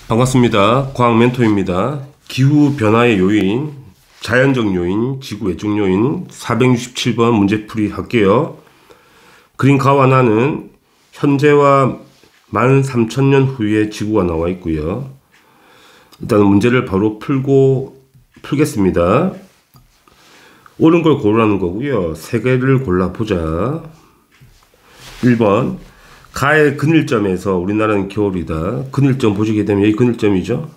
반갑습니다. 과학 멘토입니다. 기후 변화의 요인, 자연적 요인, 지구 외적 요인 467번 문제풀이 할게요. 그린 가와나는 현재와 13,000년 후에 지구가 나와 있고요. 일단 문제를 바로 풀겠습니다. 옳은 걸 고르라는 거고요. 세 개를 골라보자. 1번 가의 근일점에서 우리나라는 겨울이다. 근일점 보시게 되면 여기 근일점이죠.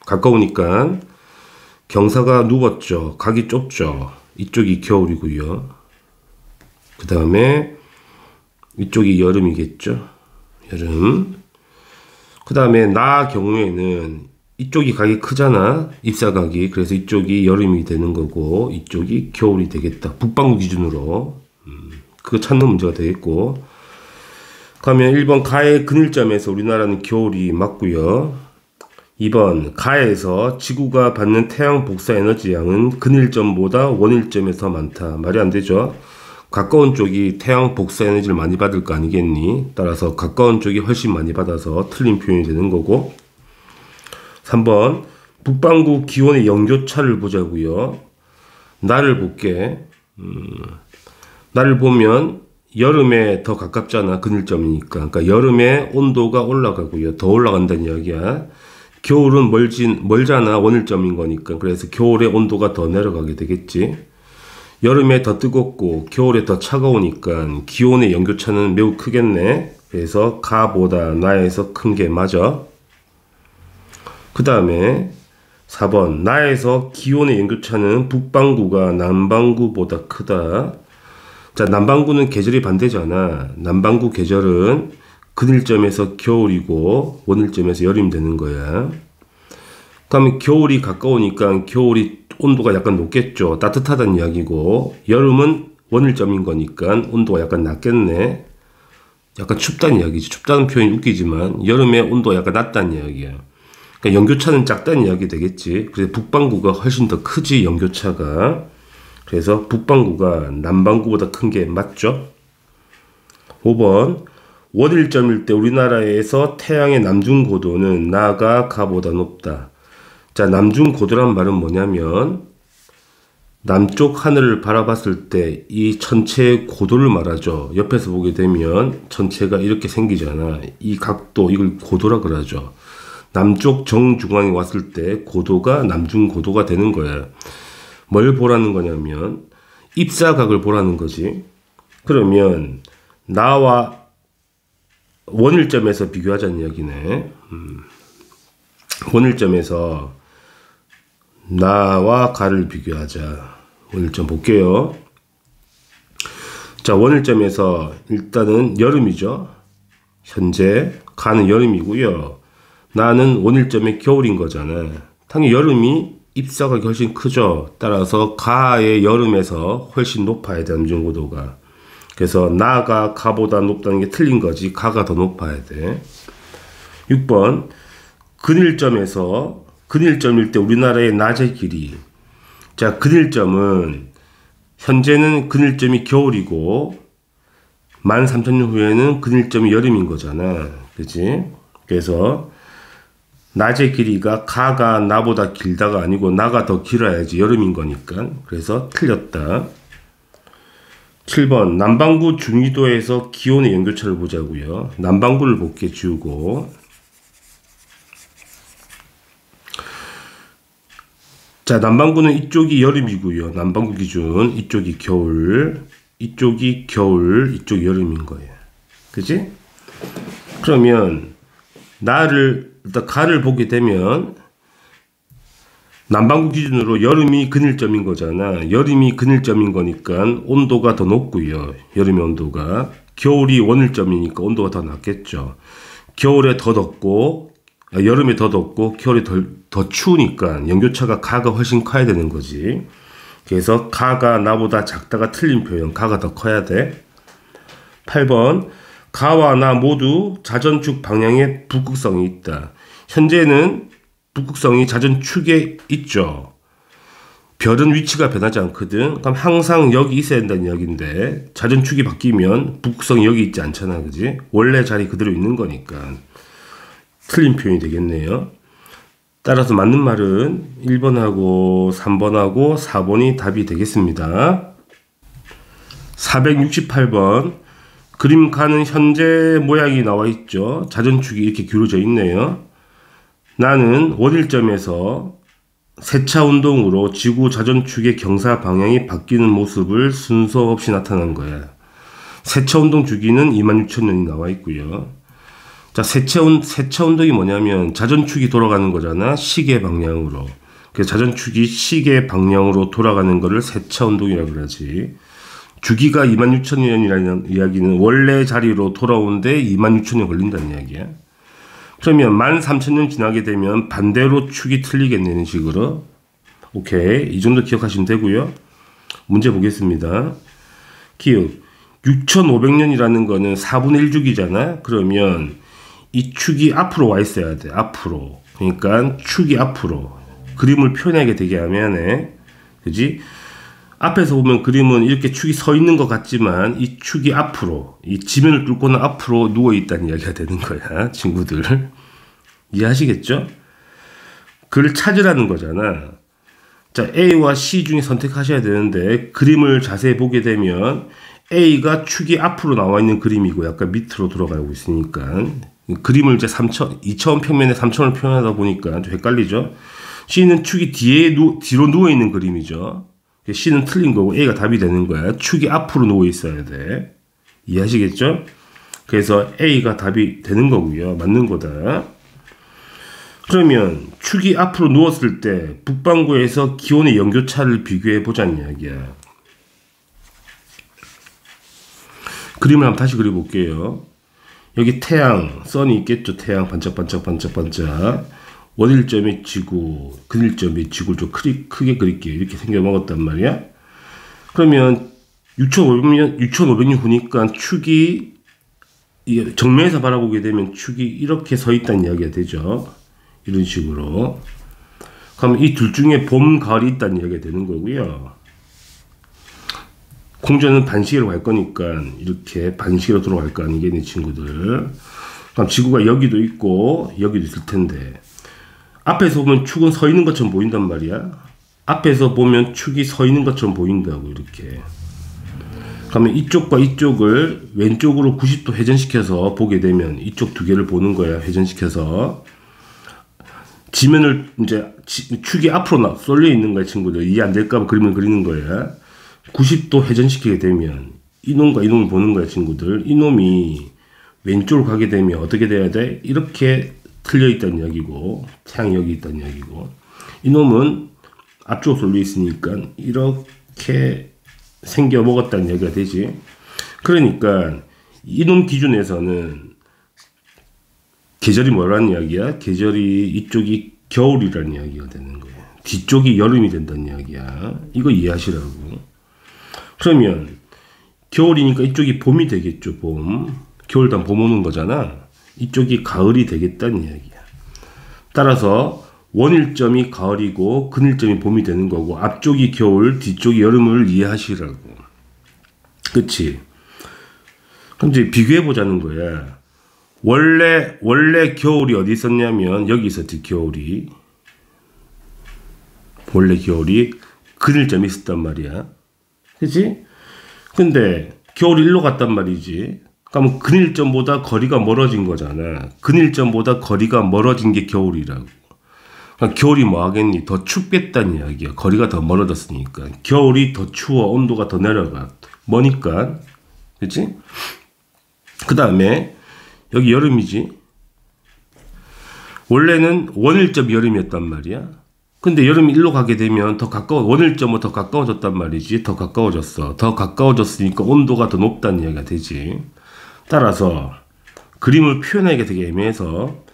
가까우니까 경사가 누웠죠. 각이 좁죠. 이쪽이 겨울이고요. 그 다음에 이쪽이 여름이겠죠. 여름. 그 다음에 나 경우에는 이쪽이 각이 크잖아. 입사각이. 그래서 이쪽이 여름이 되는 거고 이쪽이 겨울이 되겠다. 북반구 기준으로. 그거 찾는 문제가 되겠고, 그러면 1번 가의 근일점에서 우리나라는 겨울이 맞고요. 2번 가에서 지구가 받는 태양 복사 에너지 양은 근일점보다 원일점에서 많다. 말이 안 되죠. 가까운 쪽이 태양 복사 에너지를 많이 받을 거 아니겠니? 따라서 가까운 쪽이 훨씬 많이 받아서 틀린 표현이 되는 거고. 3번 북반구 기온의 연교차를 보자고요. 나를 볼게. 나를 보면 여름에 더 가깝잖아. 근일점이니까. 그러니까 여름에 온도가 올라가고요. 더 올라간다는 이야기야. 겨울은 멀잖아. 원일점인 거니까. 그래서 겨울에 온도가 더 내려가게 되겠지. 여름에 더 뜨겁고 겨울에 더 차가우니까 기온의 연교차는 매우 크겠네. 그래서 가보다 나에서 큰 게 맞아. 그 다음에 4번 나에서 기온의 연교차는 북반구가 남반구보다 크다. 자, 남반구는 계절이 반대잖아. 남반구 계절은 근일점에서 겨울이고 원일점에서 여름이 되는 거야. 그러면 겨울이 가까우니까 겨울이 온도가 약간 높겠죠. 따뜻하다는 이야기고, 여름은 원일점인 거니까 온도가 약간 낮겠네. 약간 춥다는 이야기지. 춥다는 표현이 웃기지만 여름에 온도가 약간 낮다는 이야기야. 그러니까 연교차는 작다는 이야기 되겠지. 그래서 북반구가 훨씬 더 크지, 연교차가. 그래서 북반구가 남반구보다 큰 게 맞죠? 5번 원일점일 때 우리나라에서 태양의 남중 고도는 나가 가보다 높다. 자, 남중 고도란 말은 뭐냐면 남쪽 하늘을 바라봤을 때 이 천체의 고도를 말하죠. 옆에서 보게 되면 천체가 이렇게 생기잖아. 이 각도, 이걸 고도라 그러죠. 남쪽 정중앙에 왔을 때 고도가 남중 고도가 되는 거야. 뭘 보라는 거냐면 입사각을 보라는 거지. 그러면 나와 원일점에서 비교하자는 이야기네. 원일점에서 나와 가를 비교하자. 원일점 볼게요. 자, 원일점에서 일단은 여름이죠. 현재 가는 여름이고요. 나는 원일점의 겨울인 거잖아. 당연히 여름이 입사각이 훨씬 크죠. 따라서 가의 여름에서 훨씬 높아야 돼, 남중고도가. 그래서 나가 가보다 높다는 게 틀린 거지. 가가 더 높아야 돼. 6번 근일점일 때 우리나라의 낮의 길이. 자, 근일점은 현재는 근일점이 겨울이고 13,000년 후에는 근일점이 여름인 거잖아. 그치? 그래서 낮의 길이가 가가 나보다 길다가 아니고 나가 더 길어야지, 여름인 거니까. 그래서 틀렸다. 7번 남반구 중위도에서 기온의 연교차를 보자고요. 남반구를 볼게, 지우고. 자, 남반구는 이쪽이 여름이고요. 남반구 기준 이쪽이 겨울, 이쪽이 겨울, 이쪽이 여름인 거예요. 그지? 그러면 일단 가를 보게 되면 남반구 기준으로 여름이 근일점인 거잖아. 여름이 근일점인 거니까 온도가 더 높고요. 여름의 온도가. 겨울이 원일점이니까 온도가 더 낮겠죠. 겨울에 더 덥고, 여름에 더 덥고 겨울에 더 추우니까 연교차가 가가 훨씬 커야 되는 거지. 그래서 가가 나보다 작다가 틀린 표현. 가가 더 커야 돼. 8번 가와 나 모두 자전축 방향에 북극성이 있다. 현재는 북극성이 자전축에 있죠. 별은 위치가 변하지 않거든. 그럼 항상 여기 있어야 된다는 이야기인데 자전축이 바뀌면 북극성이 여기 있지 않잖아. 그지? 원래 자리 그대로 있는 거니까. 틀린 표현이 되겠네요. 따라서 맞는 말은 1번하고 3번하고 4번이 답이 되겠습니다. 468번 그림 가는 현재 모양이 나와 있죠. 자전축이 이렇게 기울어져 있네요. 나는 원일점에서 세차 운동으로 지구 자전축의 경사 방향이 바뀌는 모습을 순서 없이 나타난 거야. 세차 운동 주기는 26,000년이 나와 있고요. 자, 세차 운동이 뭐냐면 자전축이 돌아가는 거잖아. 시계 방향으로. 그래서 자전축이 시계 방향으로 돌아가는 거를 세차 운동이라고 그러지. 주기가 26,000년이라는 이야기는 원래 자리로 돌아오는데 26,000년 걸린다는 이야기야. 그러면 13,000년 지나게 되면 반대로 축이 틀리겠네, 이런 식으로. 오케이. 이 정도 기억하시면 되고요. 문제 보겠습니다. 기억. 6,500년이라는 거는 4분의 1주기잖아. 그러면 이 축이 앞으로 와 있어야 돼. 앞으로. 그러니까 축이 앞으로. 그림을 표현하게 되게 하면, 그지? 앞에서 보면 그림은 이렇게 축이 서 있는 것 같지만 이 축이 앞으로, 이 지면을 뚫고는 앞으로 누워 있다는 이야기가 되는 거야, 친구들. 이해하시겠죠? 그를 찾으라는 거잖아. 자, A와 C 중에 선택하셔야 되는데 그림을 자세히 보게 되면 A가 축이 앞으로 나와 있는 그림이고 약간 밑으로 돌아가고 있으니까 그림을 이제 2차원 평면에 3차원을 표현하다 보니까 좀 헷갈리죠? C는 축이 뒤로 누워 있는 그림이죠. C는 틀린 거고 A가 답이 되는 거야. 축이 앞으로 누워 있어야 돼. 이해하시겠죠? 그래서 A가 답이 되는 거고요. 맞는 거다. 그러면 축이 앞으로 누웠을 때 북반구에서 기온의 연교차를 비교해 보자는 이야기야. 그림을 한번 다시 그려볼게요. 여기 태양, 선이 있겠죠. 태양 반짝반짝. 원일점의 지구, 근일점의 지구를 좀 크게 그릴게요. 이렇게 생겨먹었단 말이야. 그러면 6,500년 후니까 축이 정면에서 바라보게 되면 축이 이렇게 서 있다는 이야기가 되죠. 이런 식으로. 그러면 이 둘 중에 봄, 가을이 있다는 이야기가 되는 거고요. 공전은 반시계로 갈 거니까 이렇게 반시계로 돌아갈 거 아니겠니, 친구들. 그럼 지구가 여기도 있고 여기도 있을 텐데 앞에서 보면 축은 서 있는 것처럼 보인단 말이야. 앞에서 보면 축이 서 있는 것처럼 보인다고, 이렇게. 그러면 이쪽과 이쪽을 왼쪽으로 90도 회전시켜서 보게 되면 이쪽 두 개를 보는 거야, 회전시켜서. 지면을 이제 축이 앞으로 쏠려 있는 거야, 친구들. 이해 안 될까봐 그림을 그리는 거야. 90도 회전시키게 되면 이놈과 이놈을 보는 거야, 친구들. 이놈이 왼쪽으로 가게 되면 어떻게 돼야 돼? 이렇게 틀려 있다는 이야기고, 태양이 여기 있다는 이야기고, 이놈은 앞쪽으로 쏠려 있으니까 이렇게 생겨 먹었다는 이야기가 되지. 그러니까 이놈 기준에서는 계절이 뭐라는 이야기야? 계절이 이쪽이 겨울이라는 이야기가 되는 거야. 뒤쪽이 여름이 된다는 이야기야. 이거 이해하시라고. 그러면 겨울이니까 이쪽이 봄이 되겠죠. 봄. 겨울 다음 봄 오는 거잖아. 이쪽이 가을이 되겠다는 이야기야. 따라서 원일점이 가을이고 근일점이 봄이 되는 거고 앞쪽이 겨울, 뒤쪽이 여름을 이해하시라고. 그치? 그럼 이제 비교해 보자는 거야. 원래 겨울이 어디 있었냐면 여기 있었지, 겨울이. 원래 겨울이 근일점이 있었단 말이야. 그치? 근데 겨울이 일로 갔단 말이지. 그러면 근일점보다 거리가 멀어진 거잖아. 근일점보다 거리가 멀어진 게 겨울이라고. 그러니까 겨울이 뭐 하겠니? 더 춥겠다는 이야기야. 거리가 더 멀어졌으니까. 겨울이 더 추워. 온도가 더 내려가. 머니까. 그치? 그 다음에 여기 여름이지. 원래는 원일점 여름이었단 말이야. 근데 여름이 일로 가게 되면 더 원일점은 더 가까워졌단 말이지. 더 가까워졌어. 더 가까워졌으니까 온도가 더 높다는 이야기가 되지. 따라서 그림을 표현하기가 되게 애매해서,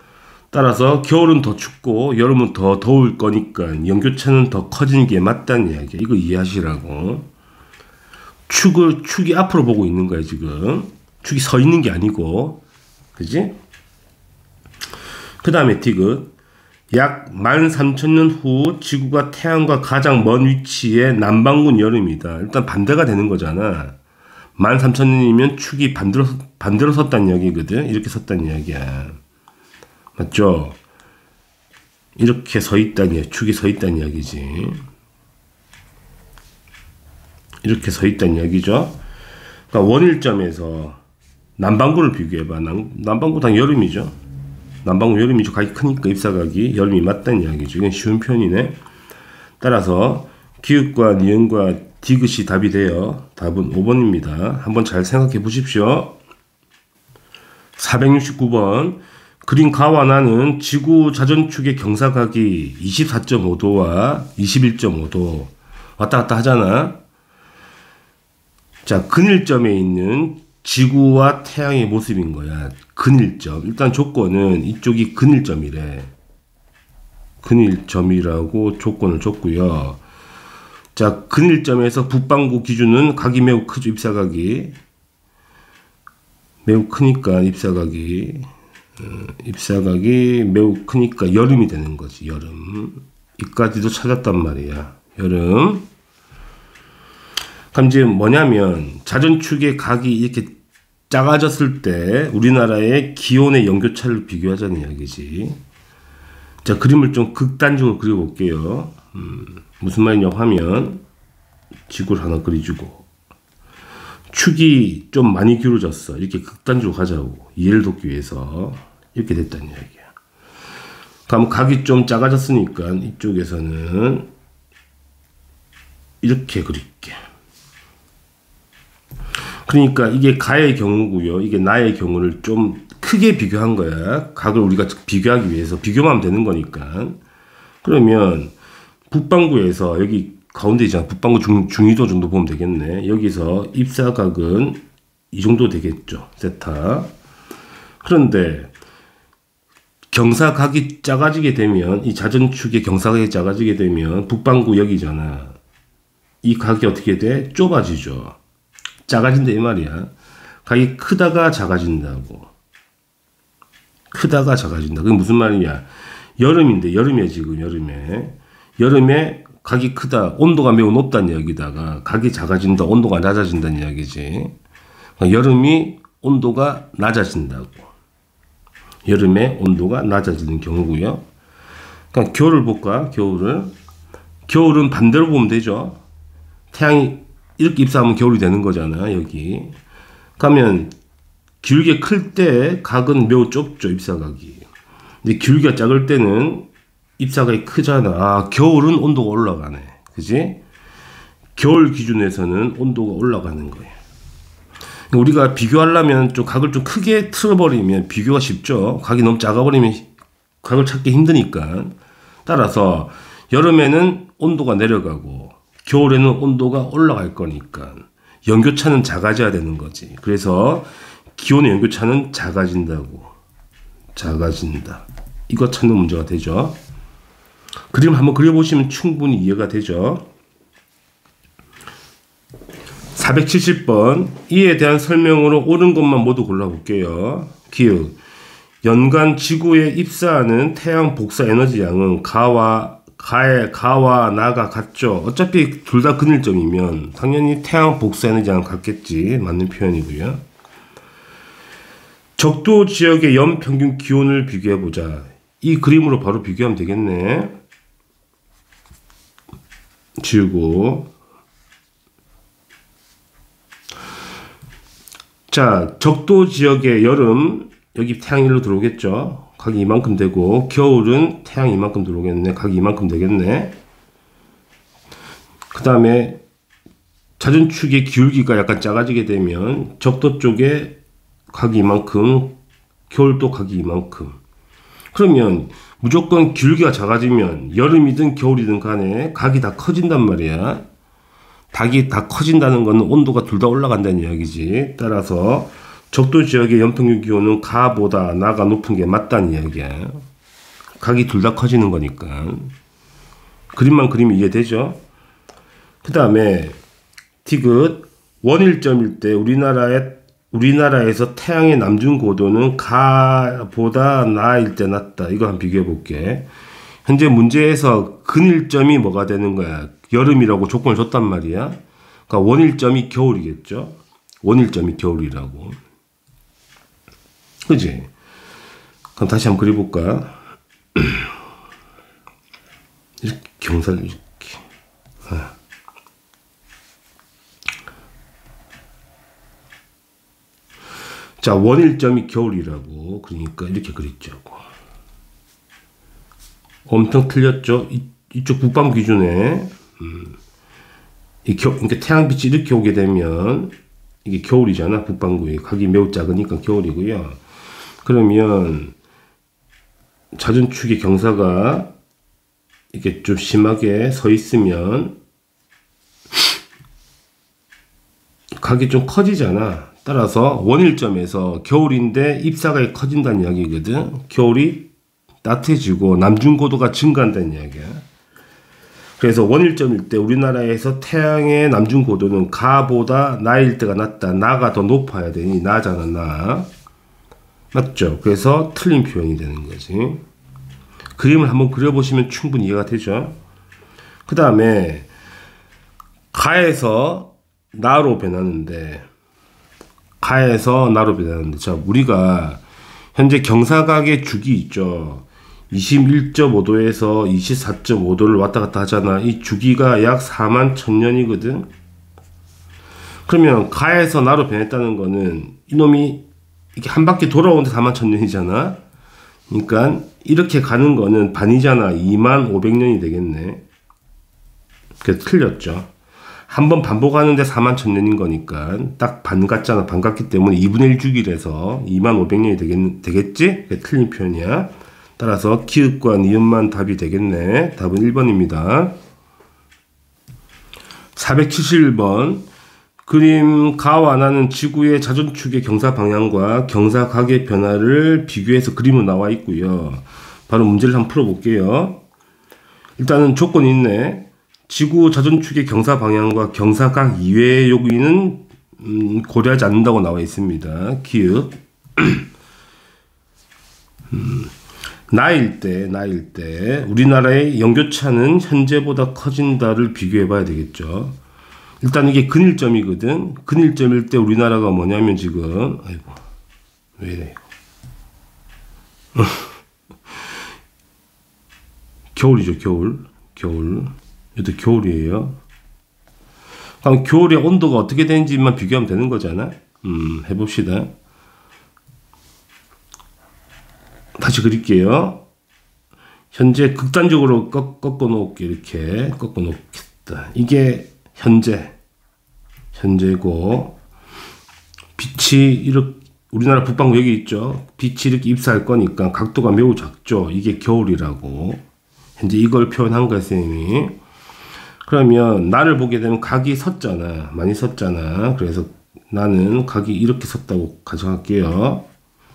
따라서 겨울은 더 춥고 여름은 더 더울 거니까 연교차는 더 커지는 게 맞다는 이야기야. 이거 이해하시라고. 축이 앞으로 보고 있는 거야, 지금. 축이 서 있는 게 아니고. 그지? 그 다음에 디귿. 약 13,000년 후 지구가 태양과 가장 먼 위치의 남반구는 여름이다. 일단 반대가 되는 거잖아. 13,000년이면 축이 반대로 섰다는 이야기거든. 이렇게 섰다는 이야기야. 맞죠? 이렇게 서 있다니, 축이 서 있다는 이야기지. 이렇게 서 있다는 이야기죠. 그러니까 원일점에서 남반구를 비교해봐. 남반구 당 여름이죠. 남반구 여름이죠. 각이 크니까 입사각이 여름이 맞다는 이야기죠. 이건 쉬운 표현이네. 따라서 기읍과 니은과 디귿이 답이 돼요. 답은 5번입니다. 한번 잘 생각해 보십시오. 469번. 그린 가와 나는 지구 자전축의 경사각이 24.5도와 21.5도 왔다 갔다 하잖아. 자, 근일점에 있는 지구와 태양의 모습인 거야. 근일점. 일단 조건은 이쪽이 근일점이래. 근일점이라고 조건을 줬고요. 자, 근일점에서 북반구 기준은 각이 매우 크죠. 입사각이 매우 크니까 입사각이 매우 크니까 여름이 되는 거지. 여름. 이까지도 찾았단 말이야. 여름. 그럼 이제 뭐냐면 자전축의 각이 이렇게 작아졌을 때 우리나라의 기온의 연교차를 비교하자는 이야기지. 자, 그림을 좀 극단적으로 그려볼게요. 무슨 말이냐고 하면 지구를 하나 그려주고 축이 좀 많이 기울어졌어. 이렇게 극단적으로 가자고. 이해를 돕기 위해서 이렇게 됐다는 이야기야. 그럼 각이 좀 작아졌으니까 이쪽에서는 이렇게 그릴게. 그러니까 이게 가의 경우고요. 이게 나의 경우를 좀 크게 비교한 거야. 각을 우리가 비교하기 위해서 비교만 하면 되는 거니까. 그러면 북반구에서 여기 가운데 있잖아. 북반구 중위도 정도 보면 되겠네. 여기서 입사각은 이 정도 되겠죠. 세타. 그런데 경사각이 작아지게 되면 이 자전축의 경사각이 작아지게 되면 북반구 여기잖아. 이 각이 어떻게 돼? 좁아지죠. 작아진다 이 말이야. 각이 크다가 작아진다고. 크다가 작아진다. 그게 무슨 말이냐? 여름인데 여름에 지금 여름에 각이 크다. 온도가 매우 높다는 이야기다가 각이 작아진다. 온도가 낮아진다는 이야기지. 그러니까 여름이 온도가 낮아진다고. 여름에 온도가 낮아지는 경우고요. 그러니까 겨울을 볼까? 겨울은 반대로 보면 되죠. 태양이 이렇게 입사하면 겨울이 되는 거잖아. 여기 가면 길게 클 때 각은 매우 좁죠. 입사각이. 근데 길게 작을 때는 입사각이 크잖아. 아, 겨울은 온도가 올라가네. 그지? 겨울 기준에서는 온도가 올라가는 거예요. 우리가 비교하려면 좀 각을 좀 크게 틀어버리면 비교가 쉽죠. 각이 너무 작아버리면 각을 찾기 힘드니까. 따라서 여름에는 온도가 내려가고 겨울에는 온도가 올라갈 거니까 연교차는 작아져야 되는 거지. 그래서 기온의 연교차는 작아진다고. 작아진다. 이거 찾는 문제가 되죠. 그림 한번 그려보시면 충분히 이해가 되죠. 470번. 이에 대한 설명으로 옳은 것만 모두 골라볼게요. 기역. 연간 지구에 입사하는 태양 복사 에너지 양은 가와 나가 같죠. 어차피 둘 다 근일점이면 당연히 태양 복사 에너지 양은 같겠지. 맞는 표현이고요. 적도 지역의 연평균 기온을 비교해보자. 이 그림으로 바로 비교하면 되겠네. 지우고. 자, 적도 지역의 여름, 여기 태양이 일로 들어오겠죠. 각이 이만큼 되고, 겨울은 태양이 이만큼 들어오겠네. 각이 이만큼 되겠네. 그 다음에 자전축의 기울기가 약간 작아지게 되면 적도 쪽에 각이 이만큼, 겨울도 각이 이만큼. 그러면 무조건 기울기가 작아지면 여름이든 겨울이든 간에 각이 다 커진단 말이야. 각이 다 커진다는 것은 온도가 둘 다 올라간다는 이야기지. 따라서 적도 지역의 연평균 기온은 가보다 나가 높은 게 맞다는 이야기야. 각이 둘 다 커지는 거니까. 그림만 그리면 이해되죠? 그 다음에 디귿. 원일점일 때 우리나라에서 태양의 남중 고도는 가보다 나일 때 낮다. 이거 한번 비교해 볼게. 현재 문제에서 근일점이 뭐가 되는 거야? 여름이라고 조건을 줬단 말이야. 그러니까 원일점이 겨울이겠죠. 원일점이 겨울이라고. 그지? 그럼 다시 한번 그려볼까? 이렇게 경사를 이렇게. 자, 원일점이 겨울이라고. 그러니까 이렇게 그렸죠. 엄청 틀렸죠? 이쪽 북방 기준에 그러니까 태양빛이 이렇게 오게 되면 이게 겨울이잖아. 북반구에 각이 매우 작으니까 겨울이고요. 그러면 자전축의 경사가 이렇게 좀 심하게 서 있으면 각이 좀 커지잖아. 따라서 원일점에서 겨울인데 입사각이 커진다는 이야기거든. 겨울이 따뜻해지고 남중고도가 증가한다는 이야기야. 그래서 원일점일 때 우리나라에서 태양의 남중고도는 가보다 나일 때가 낮다. 나가 더 높아야 되니 나잖아. 나 맞죠? 그래서 틀린 표현이 되는 거지. 그림을 한번 그려보시면 충분히 이해가 되죠. 그 다음에 가에서 나로 변하는데 자, 우리가 현재 경사각의 주기 있죠. 21.5도에서 24.5도를 왔다 갔다 하잖아. 이 주기가 약 41,000년이거든. 그러면 가에서 나로 변했다는 거는 이놈이 이렇게 한 바퀴 돌아오는데 41,000년이잖아. 그러니까 이렇게 가는 거는 반이잖아. 25,000년이 되겠네. 그래서 틀렸죠. 한 번 반복하는데 41,000년인 거니까 딱 반 같잖아. 반 같기 때문에 2분의 1 주기라서 25,000년이 되겠지? 그게 틀린 표현이야. 따라서 기읍과 니읍만 답이 되겠네. 답은 1번입니다. 471번 그림 가와 나는 지구의 자전축의 경사 방향과 경사각의 변화를 비교해서 그림으로 나와 있고요. 바로 문제를 한번 풀어볼게요. 일단은 조건이 있네. 지구 자전축의 경사 방향과 경사각 이외의 요인은 고려하지 않는다고 나와 있습니다. 기읍. 나일 때 우리나라의 연교차는 현재보다 커진다를 비교해 봐야 되겠죠. 일단 이게 근일점이거든. 근일점일 때 우리나라가 뭐냐면 지금 아이고 왜 이래 이거 겨울이죠. 겨울 이것도 겨울이에요. 그럼 겨울의 온도가 어떻게 되는지만 비교하면 되는 거잖아. 해봅시다. 다시 그릴게요. 현재 극단적으로 꺾어 놓을게. 이렇게 꺾어 놓겠다. 이게 현재고 빛이 이렇게 우리나라 북방구 여기 있죠. 빛이 이렇게 입사할 거니까 각도가 매우 작죠. 이게 겨울이라고. 현재 이걸 표현한 거야, 쌤이. 그러면 나를 보게 되면 각이 섰잖아. 많이 섰잖아. 그래서 나는 각이 이렇게 섰다고 가정할게요.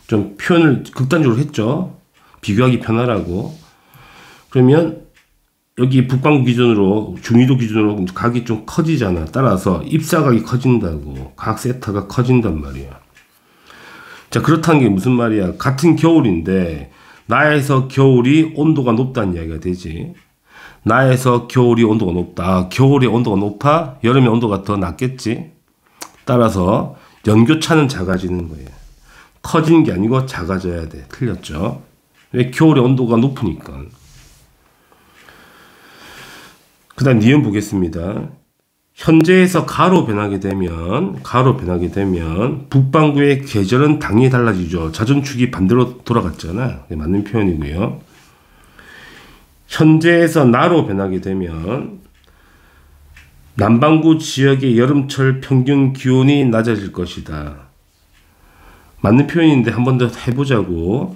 좀 표현을 극단적으로 했죠. 비교하기 편하라고. 그러면 여기 북방구 기준으로 중위도 기준으로 각이 좀 커지잖아. 따라서 입사각이 커진다고. 각 세타가 커진단 말이야. 자, 그렇다는 게 무슨 말이야. 같은 겨울인데 나에서 겨울이 온도가 높다는 이야기가 되지. 나에서 겨울이 온도가 높다. 겨울의 온도가 높아? 여름의 온도가 더 낮겠지. 따라서 연교차는 작아지는 거예요. 커지는 게 아니고 작아져야 돼. 틀렸죠. 왜? 겨울의 온도가 높으니까. 그 다음 니은 보겠습니다. 현재에서 가로 변하게 되면 북반구의 계절은 당연히 달라지죠. 자전축이 반대로 돌아갔잖아. 맞는 표현이고요. 현재에서 나로 변하게 되면 남반구 지역의 여름철 평균 기온이 낮아질 것이다. 맞는 표현인데 한 번 더 해보자고.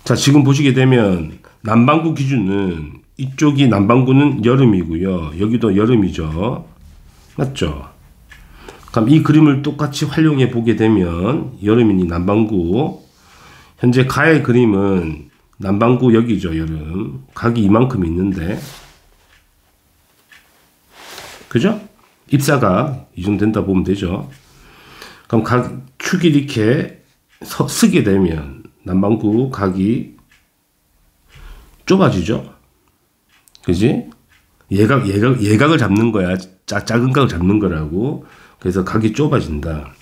자, 지금 보시게 되면 남반구 기준은 이쪽이 남반구는 여름이고요. 여기도 여름이죠. 맞죠? 그럼 이 그림을 똑같이 활용해 보게 되면 여름이니 남반구. 현재 가의 그림은 남반구 여기죠. 여름. 각이 이만큼 있는데. 그죠? 입사가 이 정도 된다 보면 되죠. 그럼 각 축이 이렇게 쓰게 되면 남반구 각이 좁아지죠. 그지? 예각을 잡는 거야. 작은 각을 잡는 거라고. 그래서 각이 좁아진다.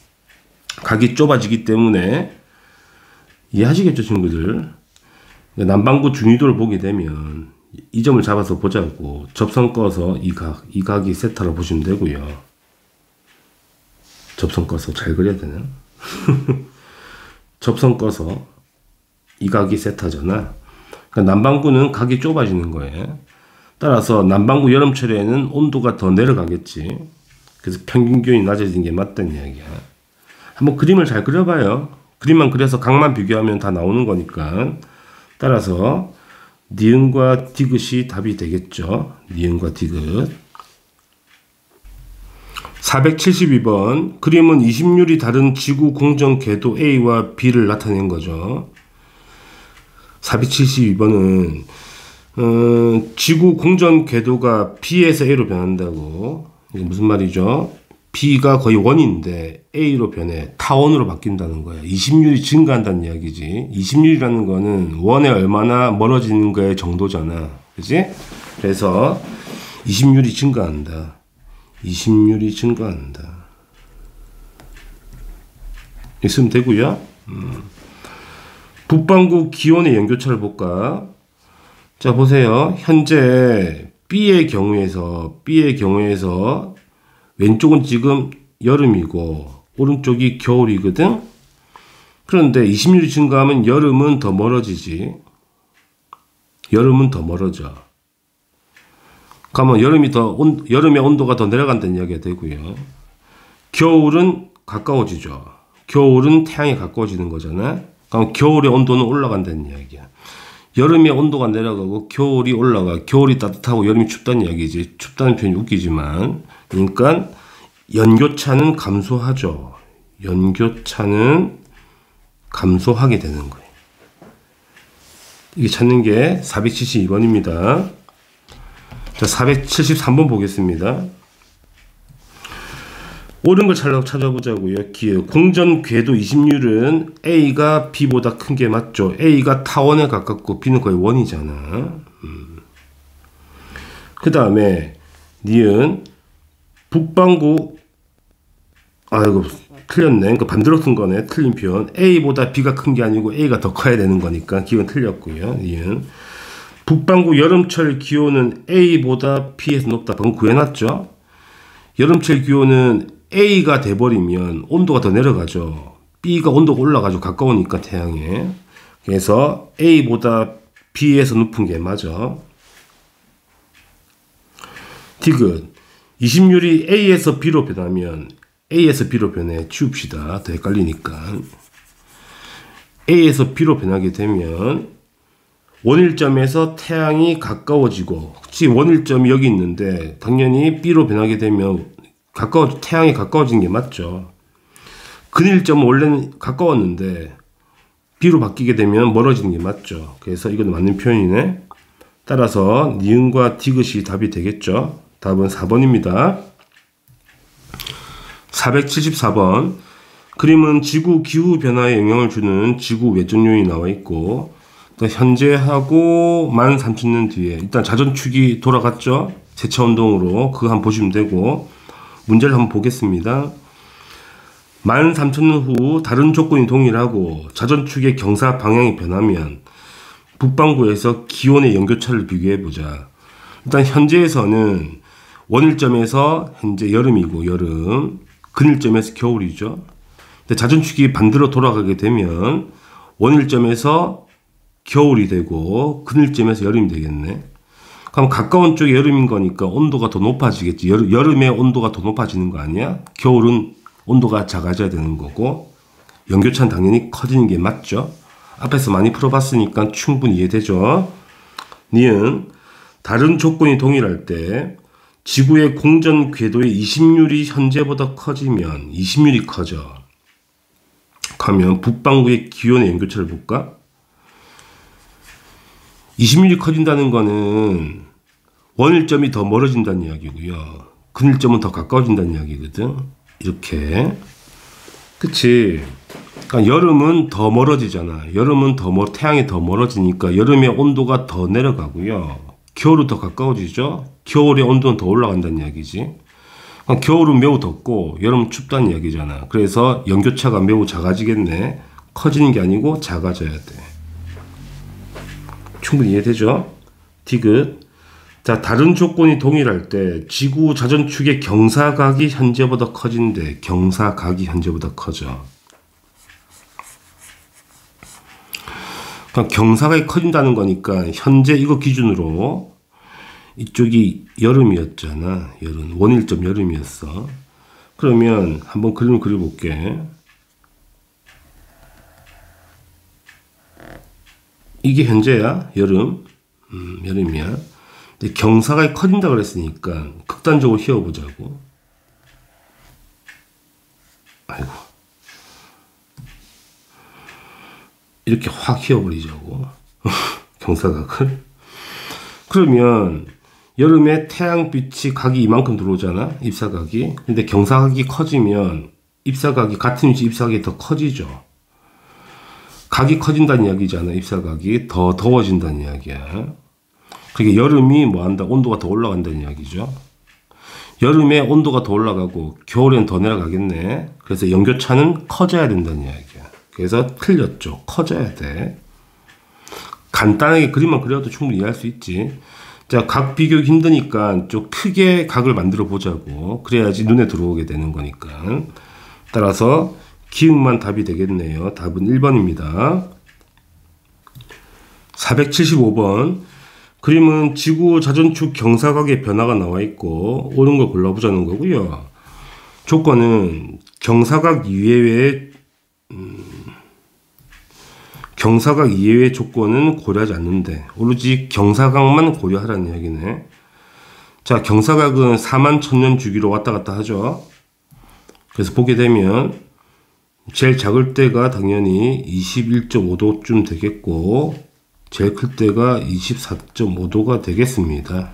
각이 좁아지기 때문에 이해하시겠죠, 친구들? 남반구 중위도를 보게 되면 이 점을 잡아서 보자고. 접선 꺼서 이 각이 세타로 보시면 되고요. 접선 꺼서 잘 그려야 되나? 접선 꺼서 이 각이 세타잖아. 그러니까 남반구는 각이 좁아지는 거예요. 따라서 남반구 여름철에는 온도가 더 내려가겠지. 그래서 평균 기온이 낮아지는 게 맞다는 이야기야. 한번 그림을 잘 그려봐요. 그림만 그려서 각만 비교하면 다 나오는 거니까. 따라서 니은과 디귿이 답이 되겠죠. 니은과 디귿. 472번. 그림은 20률이 다른 지구 공전 궤도 A와 B를 나타낸 거죠. 472번은 지구 공전 궤도가 B에서 A로 변한다고. 이게 무슨 말이죠? B가 거의 원인데 A로 변해 타원으로 바뀐다는 거야. 20률이 증가한다는 이야기지. 20률이라는 거는 원에 얼마나 멀어지는 거의 정도잖아. 그지? 그래서 20률이 증가한다. 20률이 증가한다. 있으면 되고요. 북반구 기온의 연교차를 볼까? 자, 보세요. 현재 B의 경우에서 왼쪽은 지금 여름이고 오른쪽이 겨울이거든. 그런데 20률이 증가하면 여름은 더 멀어지지. 여름은 더 멀어져. 그러면 여름의 온도가 더 내려간다는 이야기가 되고요. 겨울은 가까워지죠. 겨울은 태양에 가까워지는 거잖아. 그럼 겨울의 온도는 올라간다는 이야기야. 여름의 온도가 내려가고 겨울이 올라가. 겨울이 따뜻하고 여름이 춥다는 이야기지. 춥다는 표현이 웃기지만. 그러니까 연교차는 감소하죠. 연교차는 감소하게 되는 거예요. 이게 찾는 게 472번입니다. 자, 473번 보겠습니다. 옳은 걸 찾아보자고요. 공전 궤도 20률은 A가 B보다 큰 게 맞죠. A가 타원에 가깝고 B는 거의 원이잖아. 그 다음에 니은 북반구 이거 틀렸네. 그러니까 반대로 쓴 거네. 틀린 표현. A보다 B가 큰 게 아니고 A가 더 커야 되는 거니까 기온 틀렸고요. 니은 북반구 여름철 기온은 A보다 B에서 높다. 방금 구해놨죠. 여름철 기온은 A가 돼버리면 온도가 더 내려가죠. B가 온도가 올라가죠. 가까우니까 태양에. 그래서 A보다 B에서 높은 게 맞아. 디귿 20률이 A에서 B로 변하면 A에서 B로 변해. 치웁시다. 더 헷갈리니까. A에서 B로 변하게 되면 원일점에서 태양이 가까워지고, 그치, 원일점이 여기 있는데 당연히 B로 변하게 되면 태양이 가까워지는 게 맞죠. 근일점은 원래는 가까웠는데 B로 바뀌게 되면 멀어지는 게 맞죠. 그래서 이건 맞는 표현이네. 따라서 니은과 디귿이 답이 되겠죠. 답은 4번입니다. 474번. 그림은 지구 기후 변화에 영향을 주는 지구 외적 요인이 나와 있고, 현재하고 13,000년 뒤에 일단 자전축이 돌아갔죠. 세차운동으로. 그거 한번 보시면 되고, 문제를 한번 보겠습니다. 13,000년 후 다른 조건이 동일하고 자전축의 경사 방향이 변하면 북반구에서 기온의 연교차를 비교해보자. 일단 현재에서는 원일점에서 현재 여름이고 여름, 근일점에서 겨울이죠. 근데 자전축이 반대로 돌아가게 되면 원일점에서 겨울이 되고 근일점에서 여름이 되겠네. 그럼 가까운 쪽이 여름인 거니까 온도가 더 높아지겠지. 여름에 온도가 더 높아지는 거 아니야? 겨울은 온도가 작아져야 되는 거고, 연교차는 당연히 커지는 게 맞죠. 앞에서 많이 풀어봤으니까 충분히 이해되죠. 니은 다른 조건이 동일할 때 지구의 공전 궤도의 20률이 현재보다 커지면 20률이 커져. 그러면 북반구의 기온의 연교차를 볼까? 20률이 커진다는 거는 원일점이 더 멀어진다는 이야기고요. 근일점은 더 가까워진다는 이야기거든. 이렇게. 그치? 그러니까 여름은 더 멀어지잖아. 여름은 태양이 더 멀어지니까 여름의 온도가 더 내려가고요. 겨울은 더 가까워지죠. 겨울의 온도는 더 올라간다는 이야기지. 겨울은 매우 덥고 여름은 춥다는 이야기잖아. 그래서 연교차가 매우 작아지겠네. 커지는 게 아니고 작아져야 돼. 충분히 이해되죠? 디귿. 자, 다른 조건이 동일할 때 지구 자전축의 경사각이 현재보다 커진대. 경사각이 현재보다 커져. 그러니까 경사각이 커진다는 거니까 현재 이거 기준으로 이쪽이 여름이었잖아. 여름. 원일점 여름이었어. 그러면 한번 그림을 그려볼게. 이게 현재야. 여름. 여름이야. 근데 경사각이 커진다 그랬으니까 극단적으로 휘어보자고. 아이고. 이렇게 확 휘어버리자고. 경사각을. 그러면 여름에 태양빛이 각이 이만큼 들어오잖아. 입사각이. 근데 경사각이 커지면 입사각이 같은 위치 입사각이 더 커지죠. 각이 커진다는 이야기잖아. 입사각이 더 더워진다는 이야기야. 그러니까 여름이 뭐한다? 온도가 더 올라간다는 이야기죠. 여름에 온도가 더 올라가고 겨울엔 더 내려가겠네. 그래서 연교차는 커져야 된다는 이야기야. 그래서 틀렸죠. 커져야 돼. 간단하게 그림만 그려도 충분히 이해할 수 있지. 자, 각 비교기 힘드니까 좀 크게 각을 만들어 보자고. 그래야지 눈에 들어오게 되는 거니까. 따라서 기응만 답이 되겠네요. 답은 1번입니다. 475번. 그림은 지구 자전축 경사각의 변화가 나와 있고 옳은 걸 골라보자는 거고요. 조건은 경사각 이외의 경사각 이외의 조건은 고려하지 않는데 오로지 경사각만 고려하라는 이야기네. 자, 경사각은 4만 천년 주기로 왔다 갔다 하죠. 그래서 보게 되면 제일 작을 때가 당연히 21.5도쯤 되겠고 제일 클 때가 24.5도가 되겠습니다.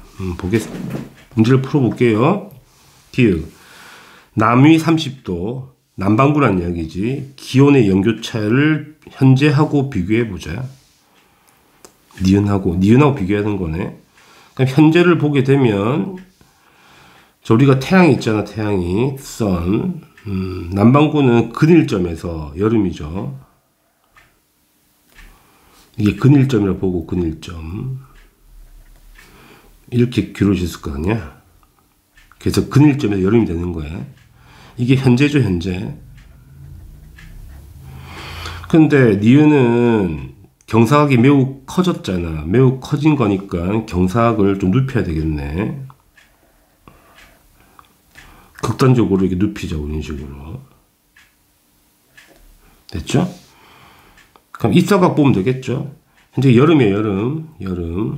문제를 풀어볼게요. 기억. 남위 30도, 남반구란 이야기지. 기온의 연교차를 현재하고 비교해보자. 니은하고 비교하는 거네. 그럼 현재를 보게 되면, 우리가 태양이 있잖아, 태양이. 선. 남반구는 근일점에서 여름이죠. 이게 근일점이라고 보고, 근일점. 이렇게 기울어졌을 거 아니야? 그래서 근일점에서 여름이 되는 거야. 이게 현재죠, 현재. 근데 니은은 경사각이 매우 커졌잖아. 매우 커진 거니까 경사각을 좀 눕혀야 되겠네. 극단적으로 이렇게 눕히자, 이런 식으로. 됐죠? 그럼 입사각 보면 되겠죠? 현재 여름이에요, 여름.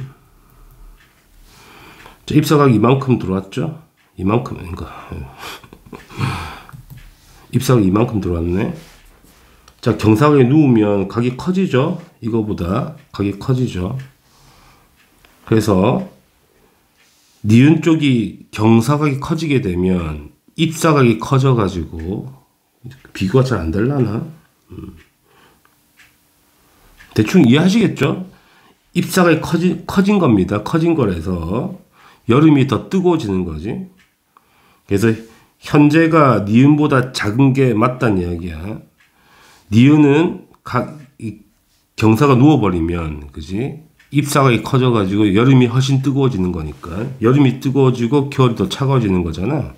자, 입사각이 이만큼 들어왔죠? 이만큼인가? 입사각이 이만큼 들어왔네. 자, 경사각에 누우면 각이 커지죠? 이거보다 각이 커지죠. 그래서 니은 쪽이 경사각이 커지게 되면 입사각이 커져가지고 비교가 잘 안 되려나? 대충 이해하시겠죠? 입사각이 커진 겁니다. 커진 거라서 여름이 더 뜨거워지는 거지. 그래서 현재가 니은보다 작은 게 맞다는 이야기야. 니은은 경사가 누워버리면, 그지? 입사각이 커져가지고 여름이 훨씬 뜨거워지는 거니까. 여름이 뜨거워지고 겨울이 더 차가워지는 거잖아.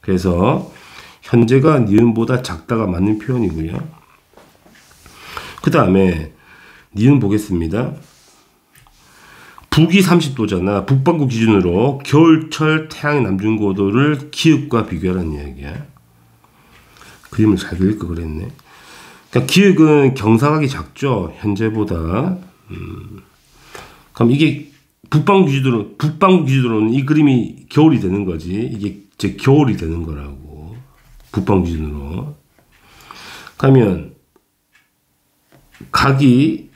그래서 현재가 니은보다 작다가 맞는 표현이고요. 그 다음에 니은 보겠습니다. 북이 30도잖아. 북반구 기준으로 겨울철 태양의 남중고도를 기읍과 비교하라는 이야기야. 그림을 잘 그릴 거 그랬네. 그러니까 기읍은 경사각이 작죠. 현재보다. 그럼 이게 북반구 기준으로는 이 그림이 겨울이 되는 거지. 이게 이제 겨울이 되는 거라고. 북반구 기준으로. 그러면 각이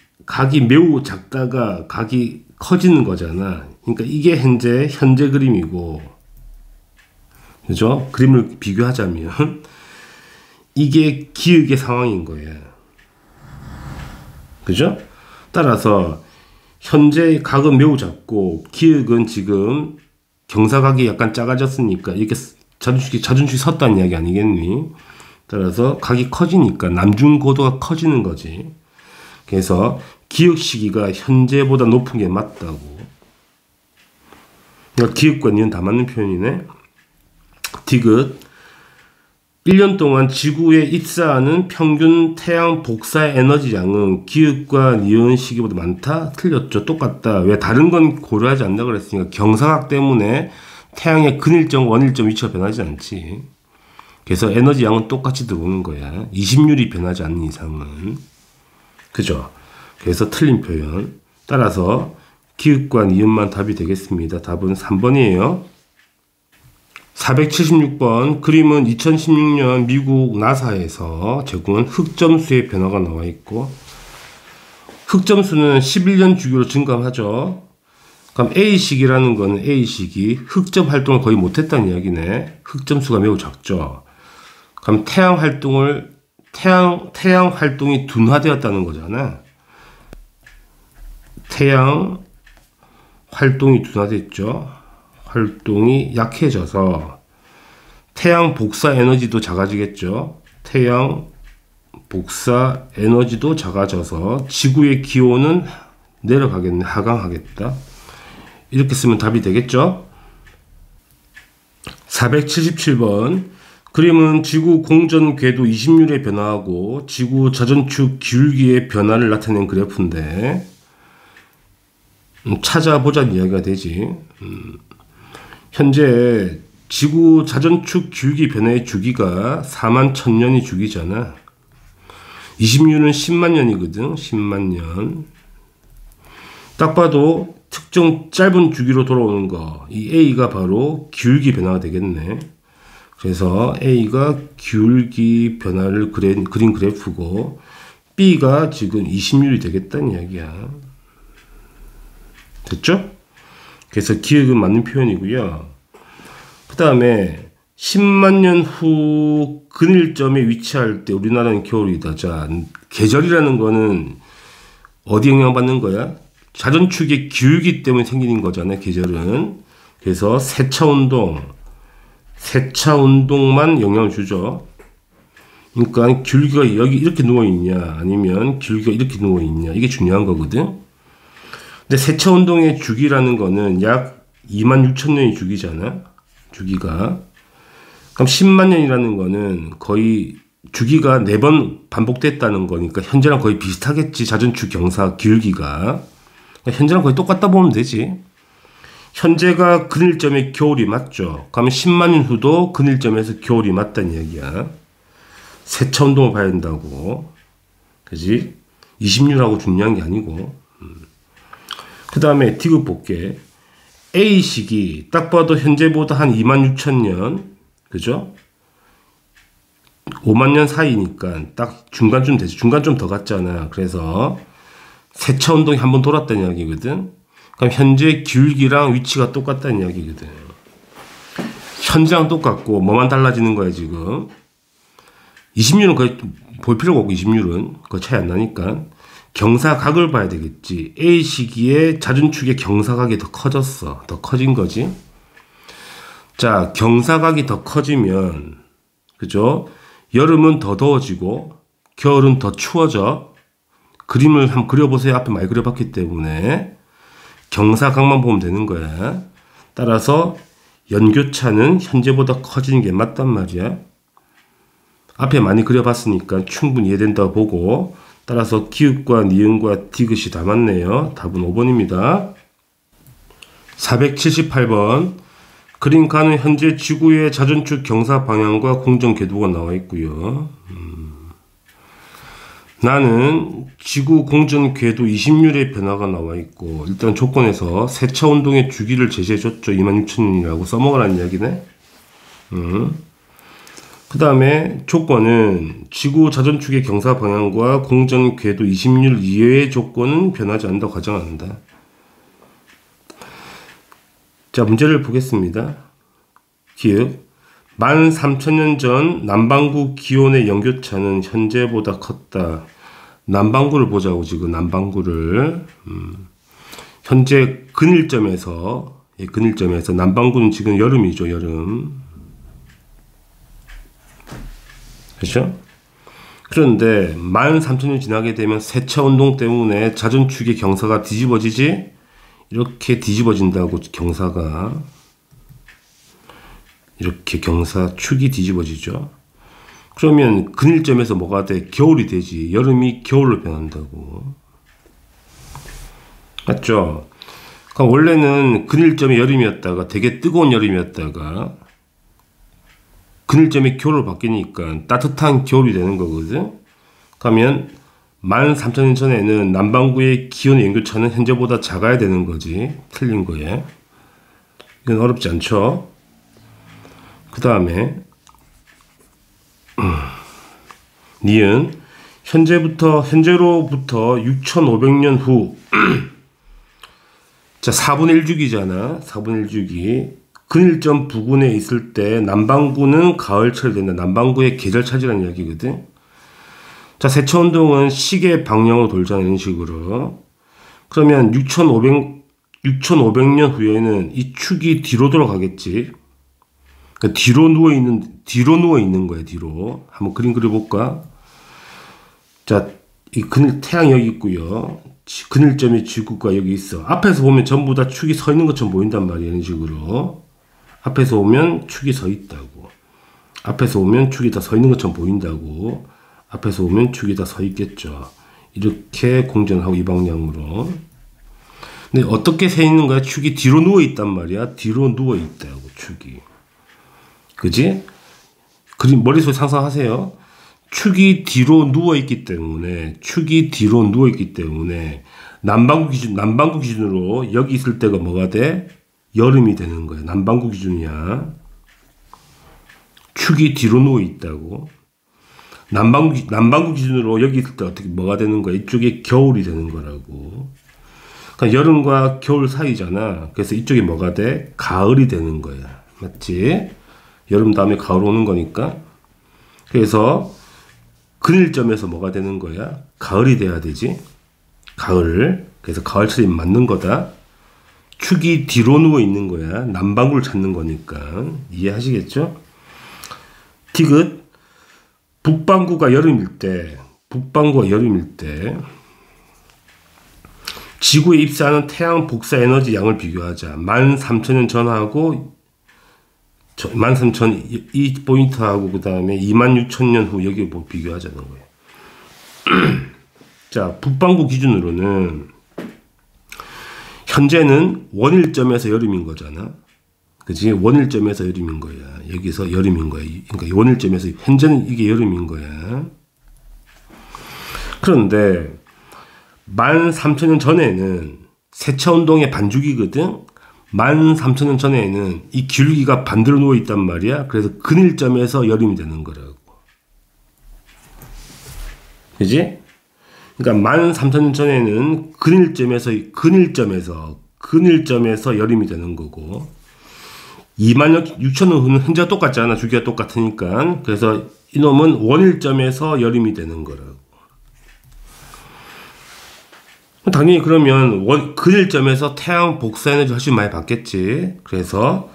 매우 작다가 각이 커지는 거잖아. 그러니까 이게 현재 그림이고, 그죠? 그림을 비교하자면 이게 기역의 상황인 거예요. 그죠? 따라서 현재 각은 매우 작고 기역은 지금 경사각이 약간 작아졌으니까 이렇게 자전축이 섰다는 이야기 아니겠니? 따라서 각이 커지니까 남중고도가 커지는 거지. 그래서 기역 시기가 현재보다 높은 게 맞다고. 그러니까 기역과 니은 다 맞는 표현이네. 디귿 1년 동안 지구에 입사하는 평균 태양 복사 에너지량은 기역과 니은 시기보다 많다? 틀렸죠. 똑같다. 왜 다른 건 고려하지 않는다 그랬으니까 경사각 때문에 태양의 근일점, 원일점 위치가 변하지 않지. 그래서 에너지 양은 똑같이 들어오는 거야. 20률이 변하지 않는 이상은. 그죠? 그래서 틀린 표현. 따라서 기역과 니은만 답이 되겠습니다. 답은 3번이에요. 476번 그림은 2016년 미국 나사에서 제공한 흑점수의 변화가 나와 있고, 흑점수는 11년 주기로 증가하죠. 그럼 A식이라는 거는 A식이 흑점 활동을 거의 못했다는 이야기네. 흑점수가 매우 작죠. 그럼 태양 활동이 둔화되었다는 거잖아. 태양 활동이 둔화됐죠. 활동이 약해져서 태양 복사 에너지도 작아지겠죠. 태양 복사 에너지도 작아져서 지구의 기온은 내려가겠네. 하강하겠다. 이렇게 쓰면 답이 되겠죠. 477번 그림은 지구 공전 궤도 20률의 변화하고 지구 자전축 기울기의 변화를 나타낸 그래프인데, 찾아보자는 이야기가 되지. 현재 지구 자전축 기울기 변화의 주기가 4만 1000년이 주기잖아. 20류는 10만 년이거든. 10만 년. 딱 봐도 특정 짧은 주기로 돌아오는 거. 이 A가 바로 기울기 변화가 되겠네. 그래서 A가 기울기 변화를 그린 그래프고, B가 지금 20률이 되겠다는 이야기야. 됐죠? 그래서 기역은 맞는 표현이고요. 그 다음에 10만 년 후 근일점에 위치할 때 우리나라는 겨울이다. 자, 계절이라는 거는 어디 영향받는 거야? 자전축의 기울기 때문에 생기는 거잖아요. 계절은. 그래서 세차 운동만 영향을 주죠. 그러니까 기울기가 여기 이렇게 누워있냐 아니면 기울기가 이렇게 누워있냐, 이게 중요한 거거든. 근데 세차 운동의 주기라는 거는 약 26,000년이 주기잖아. 주기가. 그럼 10만 년이라는 거는 거의 주기가 4번 반복됐다는 거니까 현재랑 거의 비슷하겠지. 자전축 경사 기울기가. 그러니까 현재랑 거의 똑같다 보면 되지. 현재가 근일점의 겨울이 맞죠. 그러면 10만 년 후도 근일점에서 겨울이 맞다는 이야기야. 세차 운동을 봐야 된다고. 그지? 20류라고 중요한 게 아니고. 그 다음에 디귿 볼게. A식이 딱 봐도 현재보다 한 26,000년, 그죠? 5만 년 사이니까 딱 중간쯤 되지. 중간 좀 더 갔잖아. 그래서 세차 운동이 한번 돌았다는 이야기거든. 그럼 현재 기울기랑 위치가 똑같다는 이야기거든. 현재랑 똑같고 뭐만 달라지는 거야 지금. 20류는 거의 볼 필요가 없고 20류는 거의 차이 안 나니까 경사각을 봐야 되겠지. A 시기에 자전축의 경사각이 더 커졌어. 더 커진 거지. 자, 경사각이 더 커지면, 그죠? 여름은 더 더워지고 겨울은 더 추워져. 그림을 한번 그려보세요. 앞에 많이 그려봤기 때문에 경사각만 보면 되는 거야. 따라서 연교차는 현재보다 커지는 게 맞단 말이야. 앞에 많이 그려봤으니까 충분히 이해된다고 보고, 따라서 기역과 니은과 디귿이 다 맞네요. 답은 5번입니다. 478번 그림가는 현재 지구의 자전축 경사 방향과 공전 궤도가 나와 있고요. 나는 지구 공전 궤도 20률의 변화가 나와 있고, 일단 조건에서 세차 운동의 주기를 제시해줬죠. 26,000년이라고 써먹으라는 이야기네. 그 다음에 조건은 지구 자전축의 경사 방향과 공전 궤도 20률 이외의 조건은 변하지 않는다고 가정한다. 자, 문제를 보겠습니다. 기역 13,000년 전 남반구 기온의 연교차는 현재보다 컸다. 남반구를 보자고. 지금 남반구를 현재 근일점에서 남반구는 지금 여름이죠. 여름. 그렇죠? 그런데 13,000년 지나게 되면 세차운동 때문에 자전축의 경사가 뒤집어지지? 이렇게 뒤집어진다고 경사가 이렇게 경사축이 뒤집어지죠. 그러면 근일점에서 뭐가 돼? 겨울이 되지. 여름이 겨울로 변한다고. 맞죠? 그러니까 원래는 근일점이 여름이었다가 되게 뜨거운 여름이었다가 근일점이 겨울로 바뀌니까 따뜻한 겨울이 되는 거거든. 그러면 13,000년 전에는 남반구의 기온의 연교차는 현재보다 작아야 되는 거지. 틀린 거에. 이건 어렵지 않죠? 그 다음에 니은 현재로부터 6,500년 후 자 4분의 1주기잖아. 4분의 1주기 근일점 부근에 있을 때 남반구는 가을철이 된다. 남반구의 계절 차지라는 이야기거든. 자 세차운동은 시계 방향으로 돌잖아. 이런 식으로. 그러면 6,500년 후에는 이 축이 뒤로 돌아가겠지. 그러니까 뒤로 누워 있는 거야. 뒤로 한번 그림 그려볼까? 자, 이 태양 여기 있고요. 근일점이 지구가 여기 있어. 앞에서 보면 전부 다 축이 서 있는 것처럼 보인단 말이야. 이런 식으로. 앞에서 오면 축이 서 있다고. 앞에서 오면 축이 다 서 있는 것처럼 보인다고. 앞에서 오면 축이 다 서 있겠죠. 이렇게 공전하고 이 방향으로. 근데 어떻게 서 있는 거야? 축이 뒤로 누워 있단 말이야. 뒤로 누워 있다고 축이. 그지? 그림 머릿속에 상상하세요. 축이 뒤로 누워있기 때문에 남반구 기준으로 여기 있을 때가 뭐가 돼? 여름이 되는 거야. 남반구 기준이야. 축이 뒤로 누워있다고. 남반구 기준으로 여기 있을 때 어떻게 뭐가 되는 거야? 이쪽에 겨울이 되는 거라고. 그러니까 여름과 겨울 사이잖아. 그래서 이쪽에 뭐가 돼? 가을이 되는 거야. 맞지? 여름 다음에 가을 오는 거니까. 그래서 근일점에서 뭐가 되는 거야? 가을이 돼야 되지. 가을. 그래서 가을철이 맞는 거다. 축이 뒤로 누워 있는 거야. 남반구를 찾는 거니까. 이해하시겠죠? 디귿. 북반구가 여름일 때 지구에 입사하는 태양 복사 에너지 양을 비교하자. 13,000년 전하고 13,000 이 포인트하고 그 다음에 26,000년 후 여기 뭐 비교하자는 거예요. 자, 북반구 기준으로는 현재는 원일점에서 여름인 거잖아. 그치? 원일점에서 여름인 거야. 여기서 여름인 거야. 그러니까 원일점에서 현재는 이게 여름인 거야. 그런데 13,000년 전에는 세차운동의 반주기거든. 13,000년 전에는 이 기울기가 반대로 누워 있단 말이야. 그래서 근일점에서 여름이 되는 거라고. 그지? 그러니까 13,000년 전에는 근일점에서 여름이 되는 거고 26,000년 후는 현재가 똑같잖아. 주기가 똑같으니까. 그래서 이놈은 원일점에서 여름이 되는 거라고. 당연히 그러면 근일점에서 태양 복사 에너지 훨씬 많이 받겠지. 그래서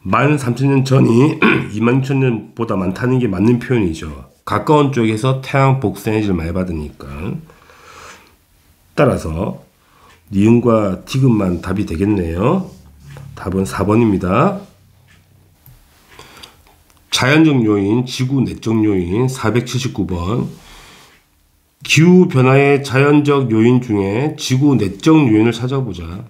13,000년 전이 26,000년보다 많다는 게 맞는 표현이죠. 가까운 쪽에서 태양 복사 에너지를 많이 받으니까. 따라서 니은과 디귿만 답이 되겠네요. 답은 4번입니다. 자연적 요인, 지구 내적 요인 479번. 기후변화의 자연적 요인 중에 지구 내적 요인을 찾아보자.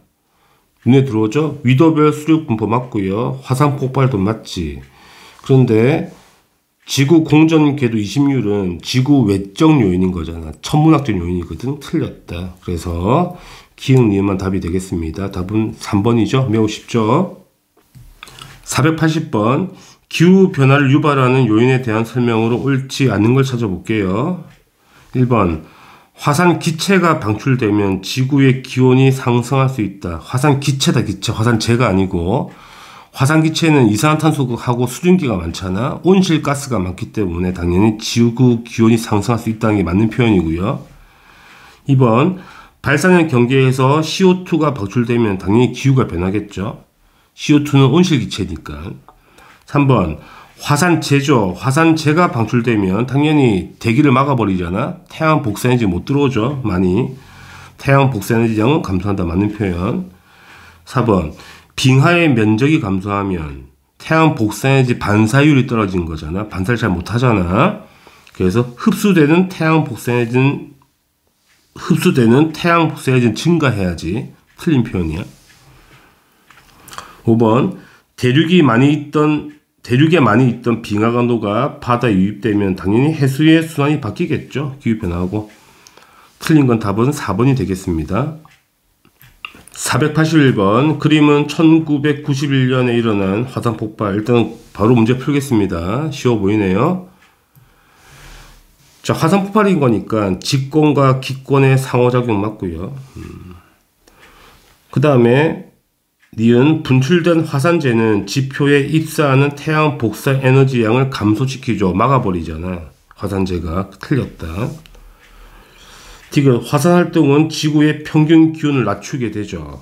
눈에 들어오죠? 위도별 수륙 분포 맞고요. 화산 폭발도 맞지. 그런데 지구 공전 궤도 이심률은 지구 외적 요인인 거잖아. 천문학적 요인이거든. 틀렸다. 그래서 기흥 니은만 답이 되겠습니다. 답은 3번이죠. 매우 쉽죠. 480번. 기후변화를 유발하는 요인에 대한 설명으로 옳지 않은 걸 찾아볼게요. 1번. 화산 기체가 방출되면 지구의 기온이 상승할 수 있다. 화산 기체다. 기체. 화산재가 아니고. 화산 기체는 이산화탄소하고 수증기가 많잖아. 온실가스가 많기 때문에 당연히 지구 기온이 상승할 수 있다는 게 맞는 표현이고요. 2번. 발산형 경계에서 CO2가 방출되면 당연히 기후가 변하겠죠. CO2는 온실기체니까. 3번. 화산재죠. 화산재가 방출되면 당연히 대기를 막아버리잖아. 태양 복사에너지 못 들어오죠. 많이. 태양 복사에너지량은 감소한다. 맞는 표현. 4번. 빙하의 면적이 감소하면 태양 복사에너지 반사율이 떨어진 거잖아. 반사를 잘 못하잖아. 그래서 흡수되는 태양 복사에너지는 증가해야지. 틀린 표현이야. 5번. 대륙에 많이 있던 빙하 강도가 바다에 유입되면 당연히 해수의 순환이 바뀌겠죠. 기후변화하고. 틀린 건 답은 4번이 되겠습니다. 481번. 그림은 1991년에 일어난 화산 폭발. 일단 바로 문제 풀겠습니다. 쉬워 보이네요. 자, 화산 폭발인 거니까 직권과 기권의 상호작용 맞고요. 그 다음에 니은 분출된 화산재는 지표에 입사하는 태양 복사 에너지 양을 감소시키죠. 막아버리잖아. 화산재가. 틀렸다. 디귿. 화산 활동은 지구의 평균 기온을 낮추게 되죠.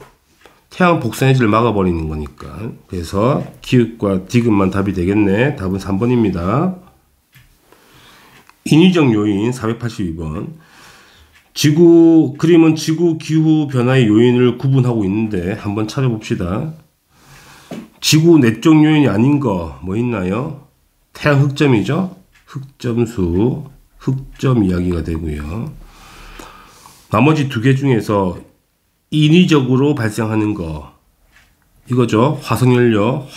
태양 복사 에너지를 막아버리는 거니까. 그래서 기읍과 디귿만 답이 되겠네. 답은 3번입니다. 인위적 요인 482번. 그림은 지구 기후 변화의 요인을 구분하고 있는데 한번 찾아봅시다. 지구 내적 요인이 아닌 거 뭐 있나요? 태양 흑점이죠. 흑점수, 흑점 이야기가 되고요. 나머지 두 개 중에서 인위적으로 발생하는 거 이거죠. 화석연료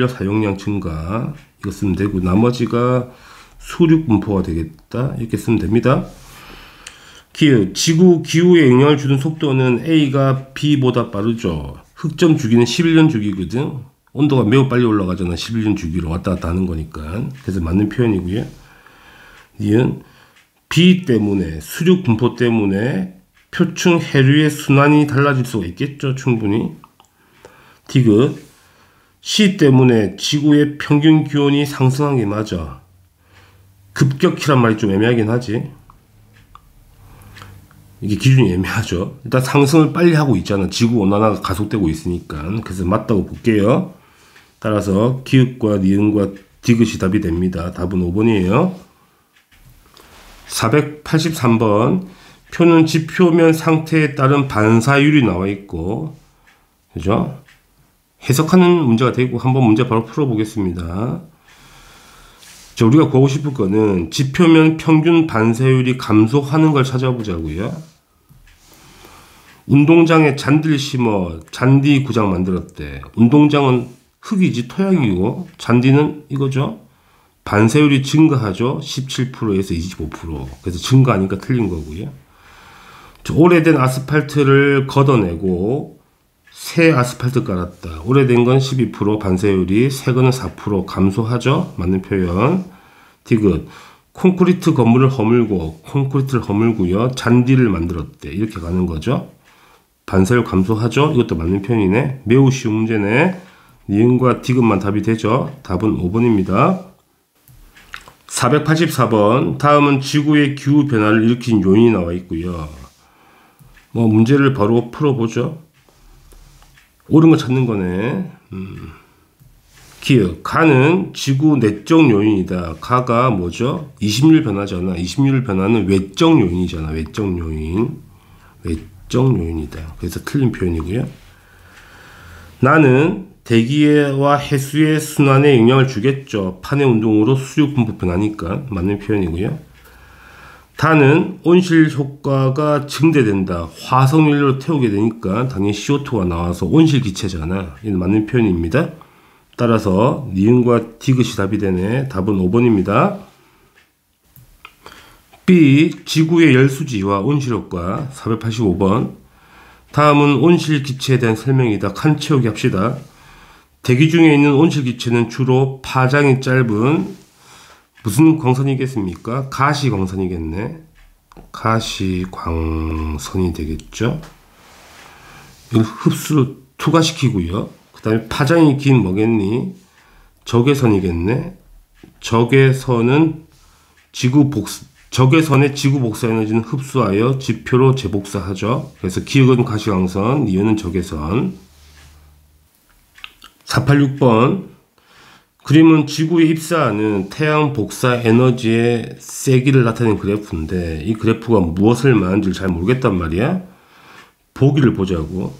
사용량 증가 이거 쓰면 되고 나머지가 수륙 분포가 되겠다. 이렇게 쓰면 됩니다. 지구 기후에 영향을 주는 속도는 A가 B보다 빠르죠. 흑점 주기는 11년 주기거든. 온도가 매우 빨리 올라가잖아. 11년 주기로 왔다 갔다 하는 거니까. 그래서 맞는 표현이고요. 니은 B 때문에 수륙 분포 때문에 표층 해류의 순환이 달라질 수가 있겠죠. 충분히. 디귿 C 때문에 지구의 평균 기온이 상승한 게 맞아. 급격히란 말이 좀 애매하긴 하지. 이게 기준이 애매하죠. 일단 상승을 빨리 하고 있잖아. 지구 온난화가 가속되고 있으니까. 그래서 맞다고 볼게요. 따라서 기읍과 니은과 디귿이 답이 됩니다. 답은 5번이에요. 483번. 표는 지표면 상태에 따른 반사율이 나와 있고, 그죠? 해석하는 문제가 되고 한번 문제 바로 풀어보겠습니다. 자, 우리가 구하고 싶을 거는 지표면 평균 반사율이 감소하는 걸 찾아보자고요. 운동장에 잔디를 심어 잔디 구장 만들었대. 운동장은 흙이지 토양이고 잔디는 이거죠. 반사율이 증가하죠. 17%에서 25%. 그래서 증가하니까 틀린 거고요. 오래된 아스팔트를 걷어내고 새 아스팔트 깔았다. 오래된 건 12%, 반사율이, 새 거는 4% 감소하죠. 맞는 표현. 디귿. 콘크리트 건물을 허물고, 콘크리트를 허물고요. 잔디를 만들었대. 이렇게 가는 거죠. 반사율 감소하죠. 이것도 맞는 표현이네. 매우 쉬운 문제네. 니은과 디귿만 답이 되죠. 답은 5번입니다. 484번. 다음은 지구의 기후 변화를 일으킨 요인이 나와 있고요. 문제를 바로 풀어보죠. 옳은 거 찾는 거네. 기억. 가는 지구 내적 요인이다. 가가 뭐죠? 20률 변화잖아. 20률 변화는 외적 요인이잖아. 외적 요인. 외적 요인이다. 그래서 틀린 표현이고요. 나는 대기와 해수의 순환에 영향을 주겠죠. 판의 운동으로 수륙 분포 변하니까 맞는 표현이고요. 다는 온실 효과가 증대된다. 화석연료로 태우게 되니까 당연히 CO2가 나와서 온실 기체잖아. 이는 맞는 표현입니다. 따라서 니은과 디귿이 답이 되네. 답은 5번입니다. B. 지구의 열수지와 온실 효과 485번. 다음은 온실 기체에 대한 설명이다. 칸 채우기 합시다. 대기 중에 있는 온실 기체는 주로 파장이 짧은 무슨 광선이겠습니까? 가시광선이겠네. 가시광선이 되겠죠. 이걸 흡수로 투과시키고요. 그 다음에 파장이 긴 뭐겠니? 적외선이겠네. 적외선의 지구 복사 에너지는 흡수하여 지표로 재복사하죠. 그래서 기역은 가시광선, 니은은 적외선. 486번. 그림은 지구에 입사하는 태양 복사 에너지의 세기를 나타내는 그래프인데 이 그래프가 무엇을 말하는지 잘 모르겠단 말이야. 보기를 보자고.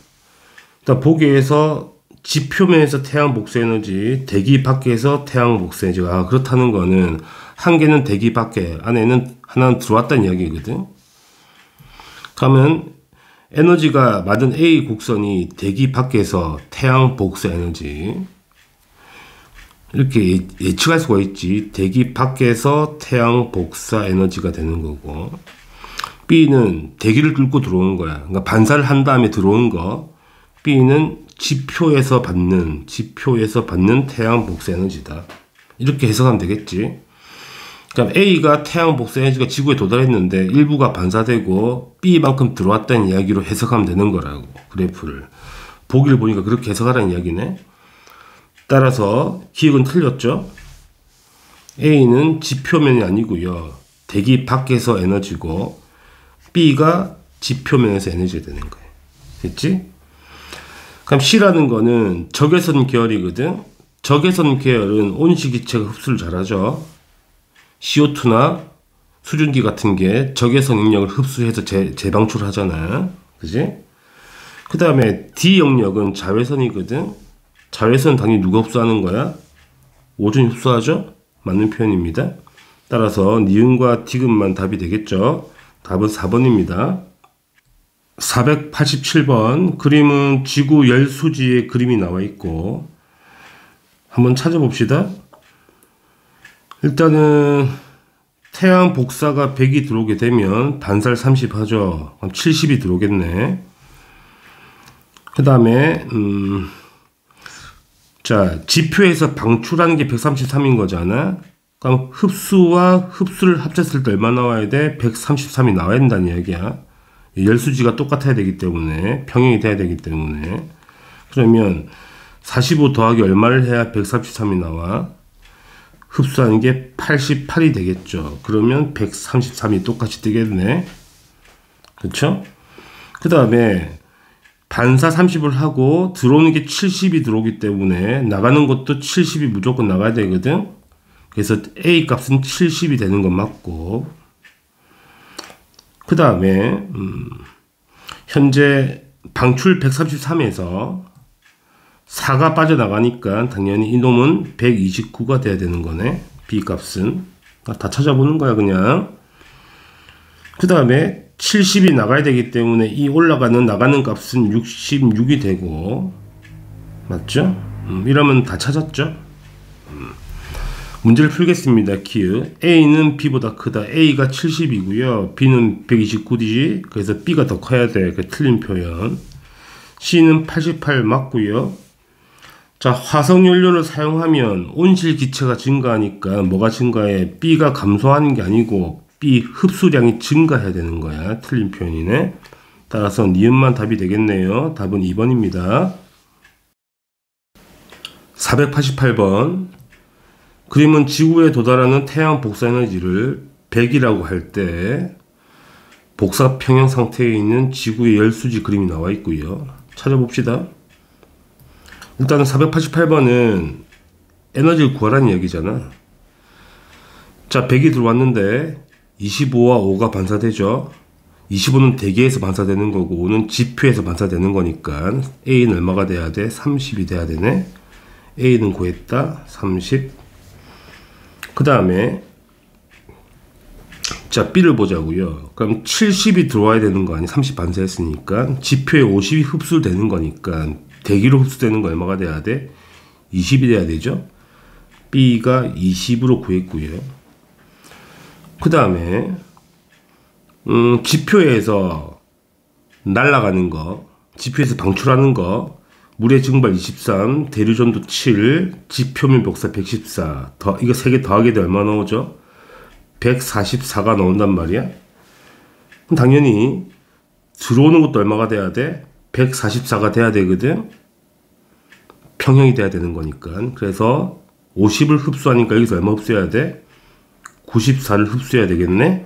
일단 보기에서 지표면에서 태양 복사 에너지, 대기 밖에서 태양 복사 에너지가 그렇다는 거는 한 개는 대기 밖에, 안에는 하나는 들어왔다는 이야기거든. 그러면 에너지가 맞은 A 곡선이 대기 밖에서 태양 복사 에너지 이렇게 예측할 수가 있지. 대기 밖에서 태양 복사 에너지가 되는 거고, B는 대기를 뚫고 들어오는 거야. 그러니까 반사를 한 다음에 들어오는 거. B는 지표에서 받는 태양 복사 에너지다. 이렇게 해석하면 되겠지. 그럼 A가 태양 복사 에너지가 지구에 도달했는데 일부가 반사되고 B만큼 들어왔다는 이야기로 해석하면 되는 거라고. 그래프를 보기를 보니까 그렇게 해석하라는 이야기네. 따라서 기억은 틀렸죠. A는 지표면이 아니고요, 대기 밖에서 에너지고 B가 지표면에서 에너지가 되는 거예요. 됐지? 그럼 C라는 거는 적외선 계열이거든. 적외선 계열은 온실기체가 흡수를 잘하죠. CO2나 수증기 같은 게 적외선 영역을 흡수해서 재방출하잖아. 그지? 그 다음에 D 영역은 자외선이거든. 자외선 당연히 누가 흡수하는 거야? 오존이 흡수하죠? 맞는 표현입니다. 따라서 니은과 디귿만 답이 되겠죠. 답은 4번입니다. 487번 그림은 지구 열수지의 그림이 나와 있고, 한번 찾아봅시다. 일단은 태양 복사가 100이 들어오게 되면 반사를 30 하죠. 그럼 70이 들어오겠네. 그 다음에 자, 지표에서 방출하는 게 133인 거잖아. 그럼 흡수와 흡수를 합쳤을 때 얼마 나와야 돼? 133이 나와야 된다는 이야기야. 열수지가 똑같아야 되기 때문에, 평행이 돼야 되기 때문에. 그러면 45 더하기 얼마를 해야 133이 나와? 흡수하는 게 88이 되겠죠. 그러면 133이 똑같이 뜨겠네. 그렇죠? 그 다음에 반사 30을 하고 들어오는 게 70이 들어오기 때문에 나가는 것도 70이 무조건 나가야 되거든. 그래서 A 값은 70이 되는 건 맞고, 그 다음에 현재 방출 133에서 4가 빠져나가니까 당연히 이놈은 129가 돼야 되는 거네. B 값은 다 찾아보는 거야 그냥. 그 다음에 70이 나가야 되기 때문에 이 나가는 값은 66이 되고, 맞죠? 이러면 다 찾았죠? 문제를 풀겠습니다. 키읔. A는 B보다 크다. A가 70이고요. B는 129이지. 그래서 B가 더 커야 돼. 그 틀린 표현. C는 88 맞고요. 자, 화석연료를 사용하면 온실기체가 증가하니까 뭐가 증가해? B가 감소하는 게 아니고 B 흡수량이 증가해야 되는 거야. 틀린 표현이네. 따라서 니은만 답이 되겠네요. 답은 2번입니다. 488번 그림은 지구에 도달하는 태양 복사 에너지를 100이라고 할 때 복사 평형 상태에 있는 지구의 열수지 그림이 나와 있고요. 찾아봅시다. 일단은 488번은 에너지를 구하라는 얘기잖아. 자, 100이 들어왔는데 25와 5가 반사되죠. 25는 대기에서 반사되는 거고 5는 지표에서 반사되는 거니까 A는 얼마가 돼야 돼? 30이 돼야 되네. A는 구했다. 30. 그 다음에 자, B를 보자고요. 그럼 70이 들어와야 되는 거 아니? 30 반사했으니까 지표에 50이 흡수되는 거니까 대기로 흡수되는 거 얼마가 돼야 돼? 20이 돼야 되죠. B가 20으로 구했고요. 그 다음에 지표에서 날아가는 거, 지표에서 방출하는 거, 물의 증발 23, 대류전도 7, 지표면 복사 114. 이거 3개 더하게 돼 얼마 나오죠? 144가 나온단 말이야. 그럼 당연히 들어오는 것도 얼마가 돼야 돼? 144가 돼야 되거든. 평형이 돼야 되는 거니까. 그래서 50을 흡수하니까 여기서 얼마 흡수해야 돼? 94를 흡수해야 되겠네.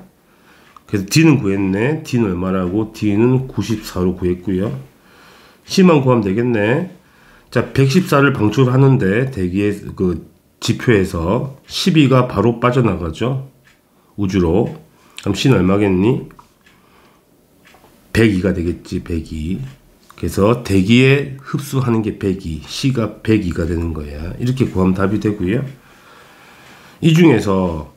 그래서 D는 구했네. D는 얼마라고? D는 94로 구했고요. C만 구하면 되겠네. 자, 114를 방출하는데 대기에 지표에서 12가 바로 빠져나가죠. 우주로. 그럼 C는 얼마겠니? 102가 되겠지. 102. 그래서 대기에 흡수하는 게 102. C가 102가 되는 거야. 이렇게 구하면 답이 되고요. 이 중에서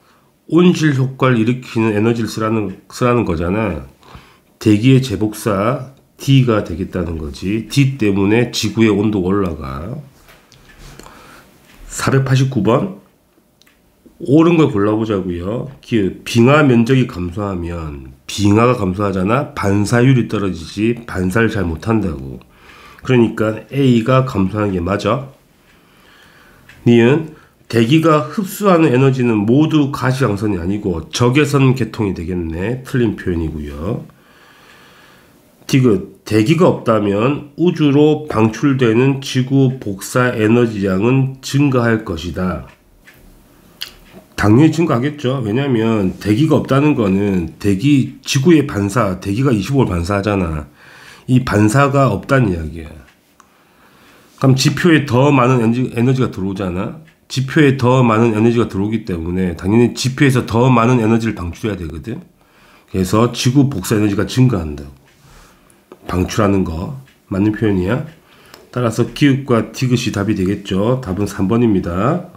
온실 효과를 일으키는 에너지를 쓰라는 거잖아. 대기의 제복사 D가 되겠다는 거지. D 때문에 지구의 온도가 올라가. 489번. 옳은 걸 골라보자고요. 빙하 면적이 감소하면, 빙하가 감소하잖아. 반사율이 떨어지지 반사를 잘 못한다고. 그러니까 A가 감소하는 게 맞아. 니은 대기가 흡수하는 에너지는 모두 가시광선이 아니고 적외선 계통이 되겠네. 틀린 표현이고요. 디귿 대기가 없다면 우주로 방출되는 지구 복사 에너지 양은 증가할 것이다. 당연히 증가하겠죠. 왜냐하면 대기가 없다는 거는 지구의 반사, 대기가 25를 반사하잖아. 이 반사가 없다는 이야기야. 그럼 지표에 더 많은 에너지가 들어오잖아. 지표에 더 많은 에너지가 들어오기 때문에 당연히 지표에서 더 많은 에너지를 방출해야 되거든. 그래서 지구 복사 에너지가 증가한다고. 방출하는 거 맞는 표현이야. 따라서 기읍과 디귿이 답이 되겠죠. 답은 3번입니다.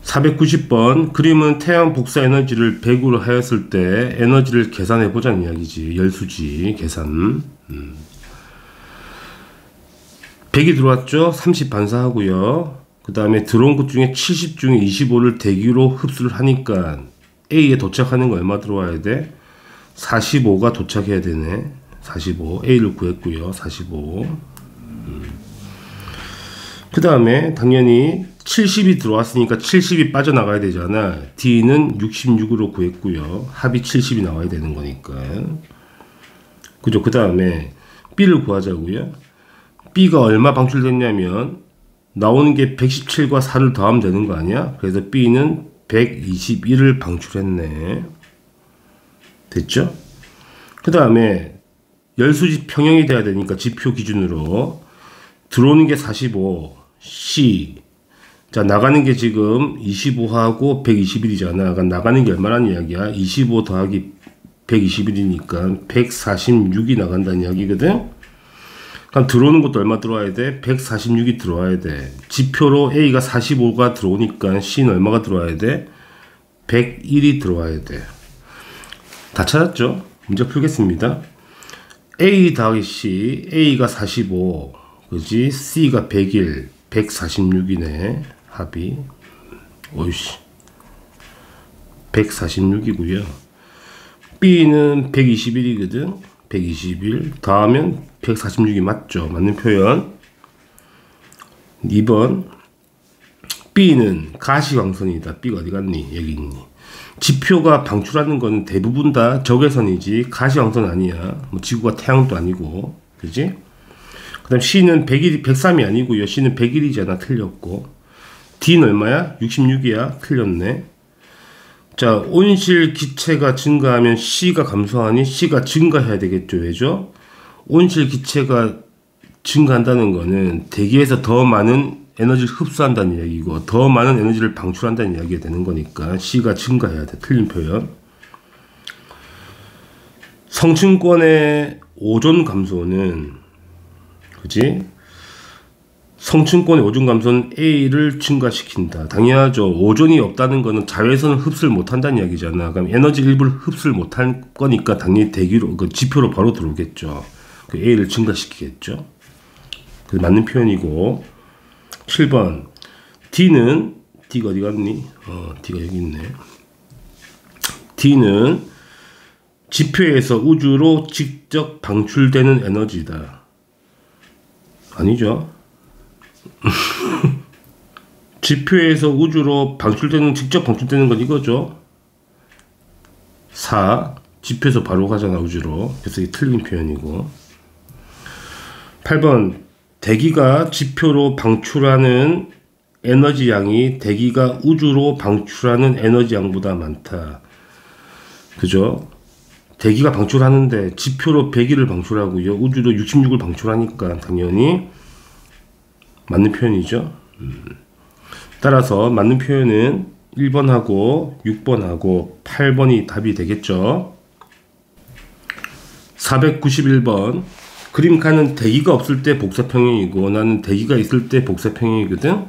490번. 그림은 태양 복사 에너지를 100으로 하였을 때 에너지를 계산해 보자는 이야기지. 열수지 계산. 100이 들어왔죠. 30 반사하고요. 그 다음에 들어온 것 중에 70 중에 25를 대기로 흡수를 하니까 A에 도착하는 거 얼마 들어와야 돼? 45가 도착해야 되네. 45. A를 구했고요. 45. 그 다음에 당연히 70이 들어왔으니까 70이 빠져나가야 되잖아. D는 66으로 구했고요. 합이 70이 나와야 되는 거니까. 그죠? 그 다음에 B를 구하자고요. B가 얼마 방출됐냐면 나오는 게 117과 4를 더하면 되는 거 아니야? 그래서 B는 121을 방출했네. 됐죠? 그 다음에 열수지 평형이 돼야 되니까 지표 기준으로 들어오는 게 45, C. 자, 나가는 게 지금 25하고 121이잖아. 그러니까 나가는 게 얼마라는 이야기야? 25 더하기 121이니까 146이 나간다는 이야기거든? 그럼 들어오는 것도 얼마 들어와야 돼? 146이 들어와야 돼. 지표로 A가 45가 들어오니까 C는 얼마가 들어와야 돼? 101이 들어와야 돼. 다 찾았죠? 문제 풀겠습니다. A 더하기 C, A가 45, 그지? C가 101, 146이네. 합이. 오이씨. 146이고요. B는 121이거든. 121 더하면 146이 맞죠. 맞는 표현. 2번. B는 가시광선이다. B가 어디 갔니? 여기 있니? 지표가 방출하는 건 대부분 다 적외선이지 가시광선 아니야. 뭐 지구가 태양도 아니고. 그지? 그 다음 C는 103이 아니고요. C는 101이잖아. 틀렸고. D는 얼마야? 66이야. 틀렸네. 자, 온실 기체가 증가하면 C가 감소하니 C가 증가해야 되겠죠. 왜죠? 온실 기체가 증가한다는 거는 대기에서 더 많은 에너지를 흡수한다는 이야기고 더 많은 에너지를 방출한다는 이야기가 되는 거니까 C가 증가해야 돼. 틀린 표현. 성층권의 오존 감소는 그지? 성층권의 오존 감소는 A를 증가시킨다. 당연하죠. 오존이 없다는 거는 자외선을 흡수를 못한다는 이야기잖아. 그럼 에너지 일부를 흡수를 못할 거니까 당연히 대기로 그 지표로 바로 들어오겠죠. 그 A를 증가시키겠죠. 그 맞는 표현이고. 7번. D는 D가 어디 갔니? D가 여기 있네. D는 지표에서 우주로 직접 방출되는 에너지다. 아니죠. 지표에서 우주로 직접 방출되는 건 이거죠. 4. 지표에서 바로 가잖아, 우주로. 그래서 이게 틀린 표현이고. 8번. 대기가 지표로 방출하는 에너지 양이 대기가 우주로 방출하는 에너지 양보다 많다. 그죠? 대기가 방출하는데 지표로 101을 방출하고요. 우주로 66을 방출하니까 당연히 맞는 표현이죠. 따라서 맞는 표현은 1번하고 6번하고 8번이 답이 되겠죠. 491번. 그림 칸은 대기가 없을 때 복사평형이고 나는 대기가 있을 때 복사평형이거든.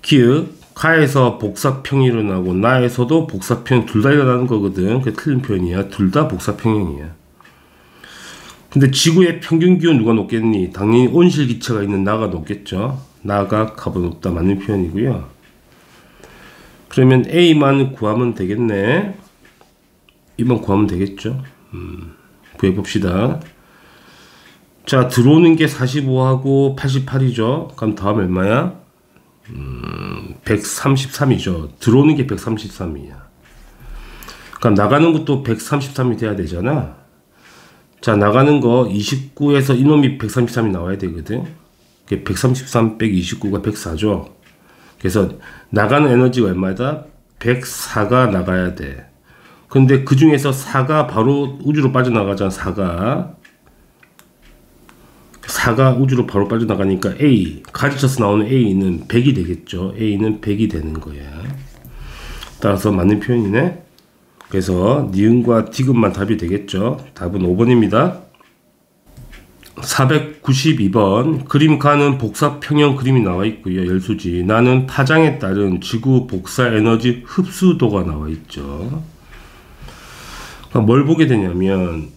기역 가에서 복사평이 일어나고 나에서도 복사평 둘 다 일어나는 거거든. 그게 틀린 표현이야. 둘 다 복사평형이야. 근데 지구의 평균 기온 누가 높겠니? 당연히 온실기체가 있는 나가 높겠죠. 나가 값은 높다. 맞는 표현이고요. 그러면 A만 구하면 되겠네. 2번 구하면 되겠죠. 구해봅시다. 자, 들어오는 게 45하고 88이죠. 그럼 다음 얼마야? 133이죠. 들어오는 게 133이야. 그럼 나가는 것도 133이 돼야 되잖아. 자, 나가는 거 29에서 이놈이 133이 나와야 되거든. 133 빼기 29가 104죠. 그래서 나가는 에너지가 얼마다? 104가 나가야 돼. 근데 그 중에서 4가 바로 우주로 빠져나가잖아. 4가 우주로 바로 빠져나가니까 A, 가지쳐서 나오는 A는 100이 되겠죠. A는 100이 되는 거야. 따라서 맞는 표현이네. 그래서 니은과 디귿만 답이 되겠죠. 답은 5번입니다. 492번. 그림 가는 복사평형 그림이 나와 있고요. 열수지. 나는 파장에 따른 지구 복사 에너지 흡수도가 나와 있죠. 뭘 보게 되냐면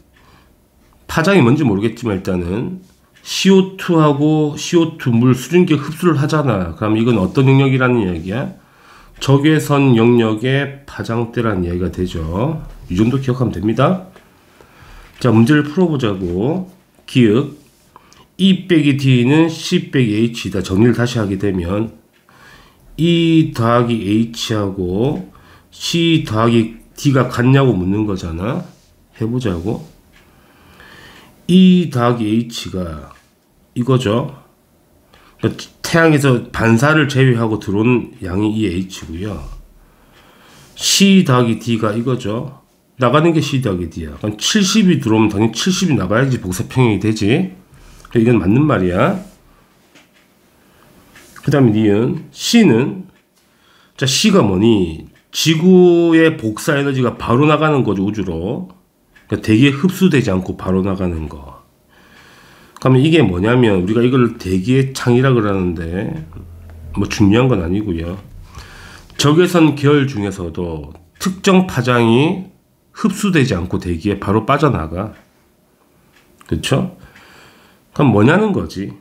파장이 뭔지 모르겠지만 일단은 CO2하고 CO2 물 수증기 흡수를 하잖아. 그럼 이건 어떤 영역이라는 이야기야? 적외선 영역의 파장대라는 이야기가 되죠. 이 정도 기억하면 됩니다. 자, 문제를 풀어보자고. 기역 E 빼기 D는 C 빼기 H이다. 정리를 다시 하게 되면 E 더하기 H하고 C 더하기 D가 같냐고 묻는 거잖아. 해보자고. E 더하기 H가 이거죠. 그러니까 태양에서 반사를 제외하고 들어오는 양이 이 H고요. C 더하기 D가 이거죠. 나가는 게 C 더하기 D야. 그럼 70이 들어오면 당연히 70이 나가야지 복사평형이 되지. 이건 맞는 말이야. 그 다음에 니은 C는, 자, C가 뭐니? 지구의 복사 에너지가 바로 나가는 거죠. 우주로. 그러니까 대기에 흡수되지 않고 바로 나가는 거. 그러면 이게 뭐냐면 우리가 이걸 대기의 창이라 그러는데 뭐 중요한 건 아니고요. 적외선 계열 중에서도 특정 파장이 흡수되지 않고 대기에 바로 빠져나가. 그렇죠? 그럼 뭐냐는 거지.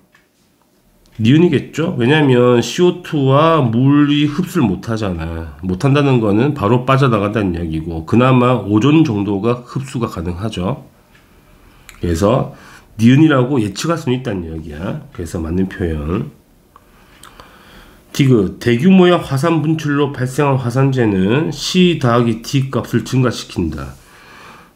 니은이겠죠? 왜냐면 CO2와 물이 흡수를 못하잖아. 못한다는 거는 바로 빠져나간다는 이야기고 그나마 오존 정도가 흡수가 가능하죠. 그래서 니은이라고 예측할 수는 있다는 이야기야. 그래서 맞는 표현. 디귿. 대규모의 화산 분출로 발생한 화산재는 C 더하기 D 값을 증가시킨다.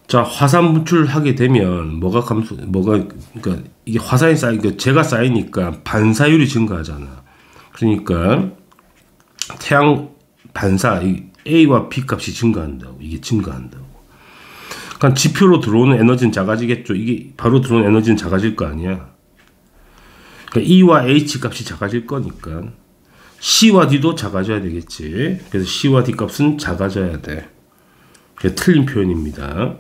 자, 화산 분출을 하게 되면 그러니까 이게 화산이 쌓이니까 재가 쌓이니까 반사율이 증가하잖아. 그러니까 태양 반사 A와 B 값이 증가한다고. 이게 증가한다고. 그러니까 지표로 들어오는 에너지는 작아지겠죠. 이게 바로 들어오는 에너지는 작아질 거 아니야. 그러니까 E와 H 값이 작아질 거니까 C와 D도 작아져야 되겠지. 그래서 C와 D 값은 작아져야 돼. 그게 틀린 표현입니다.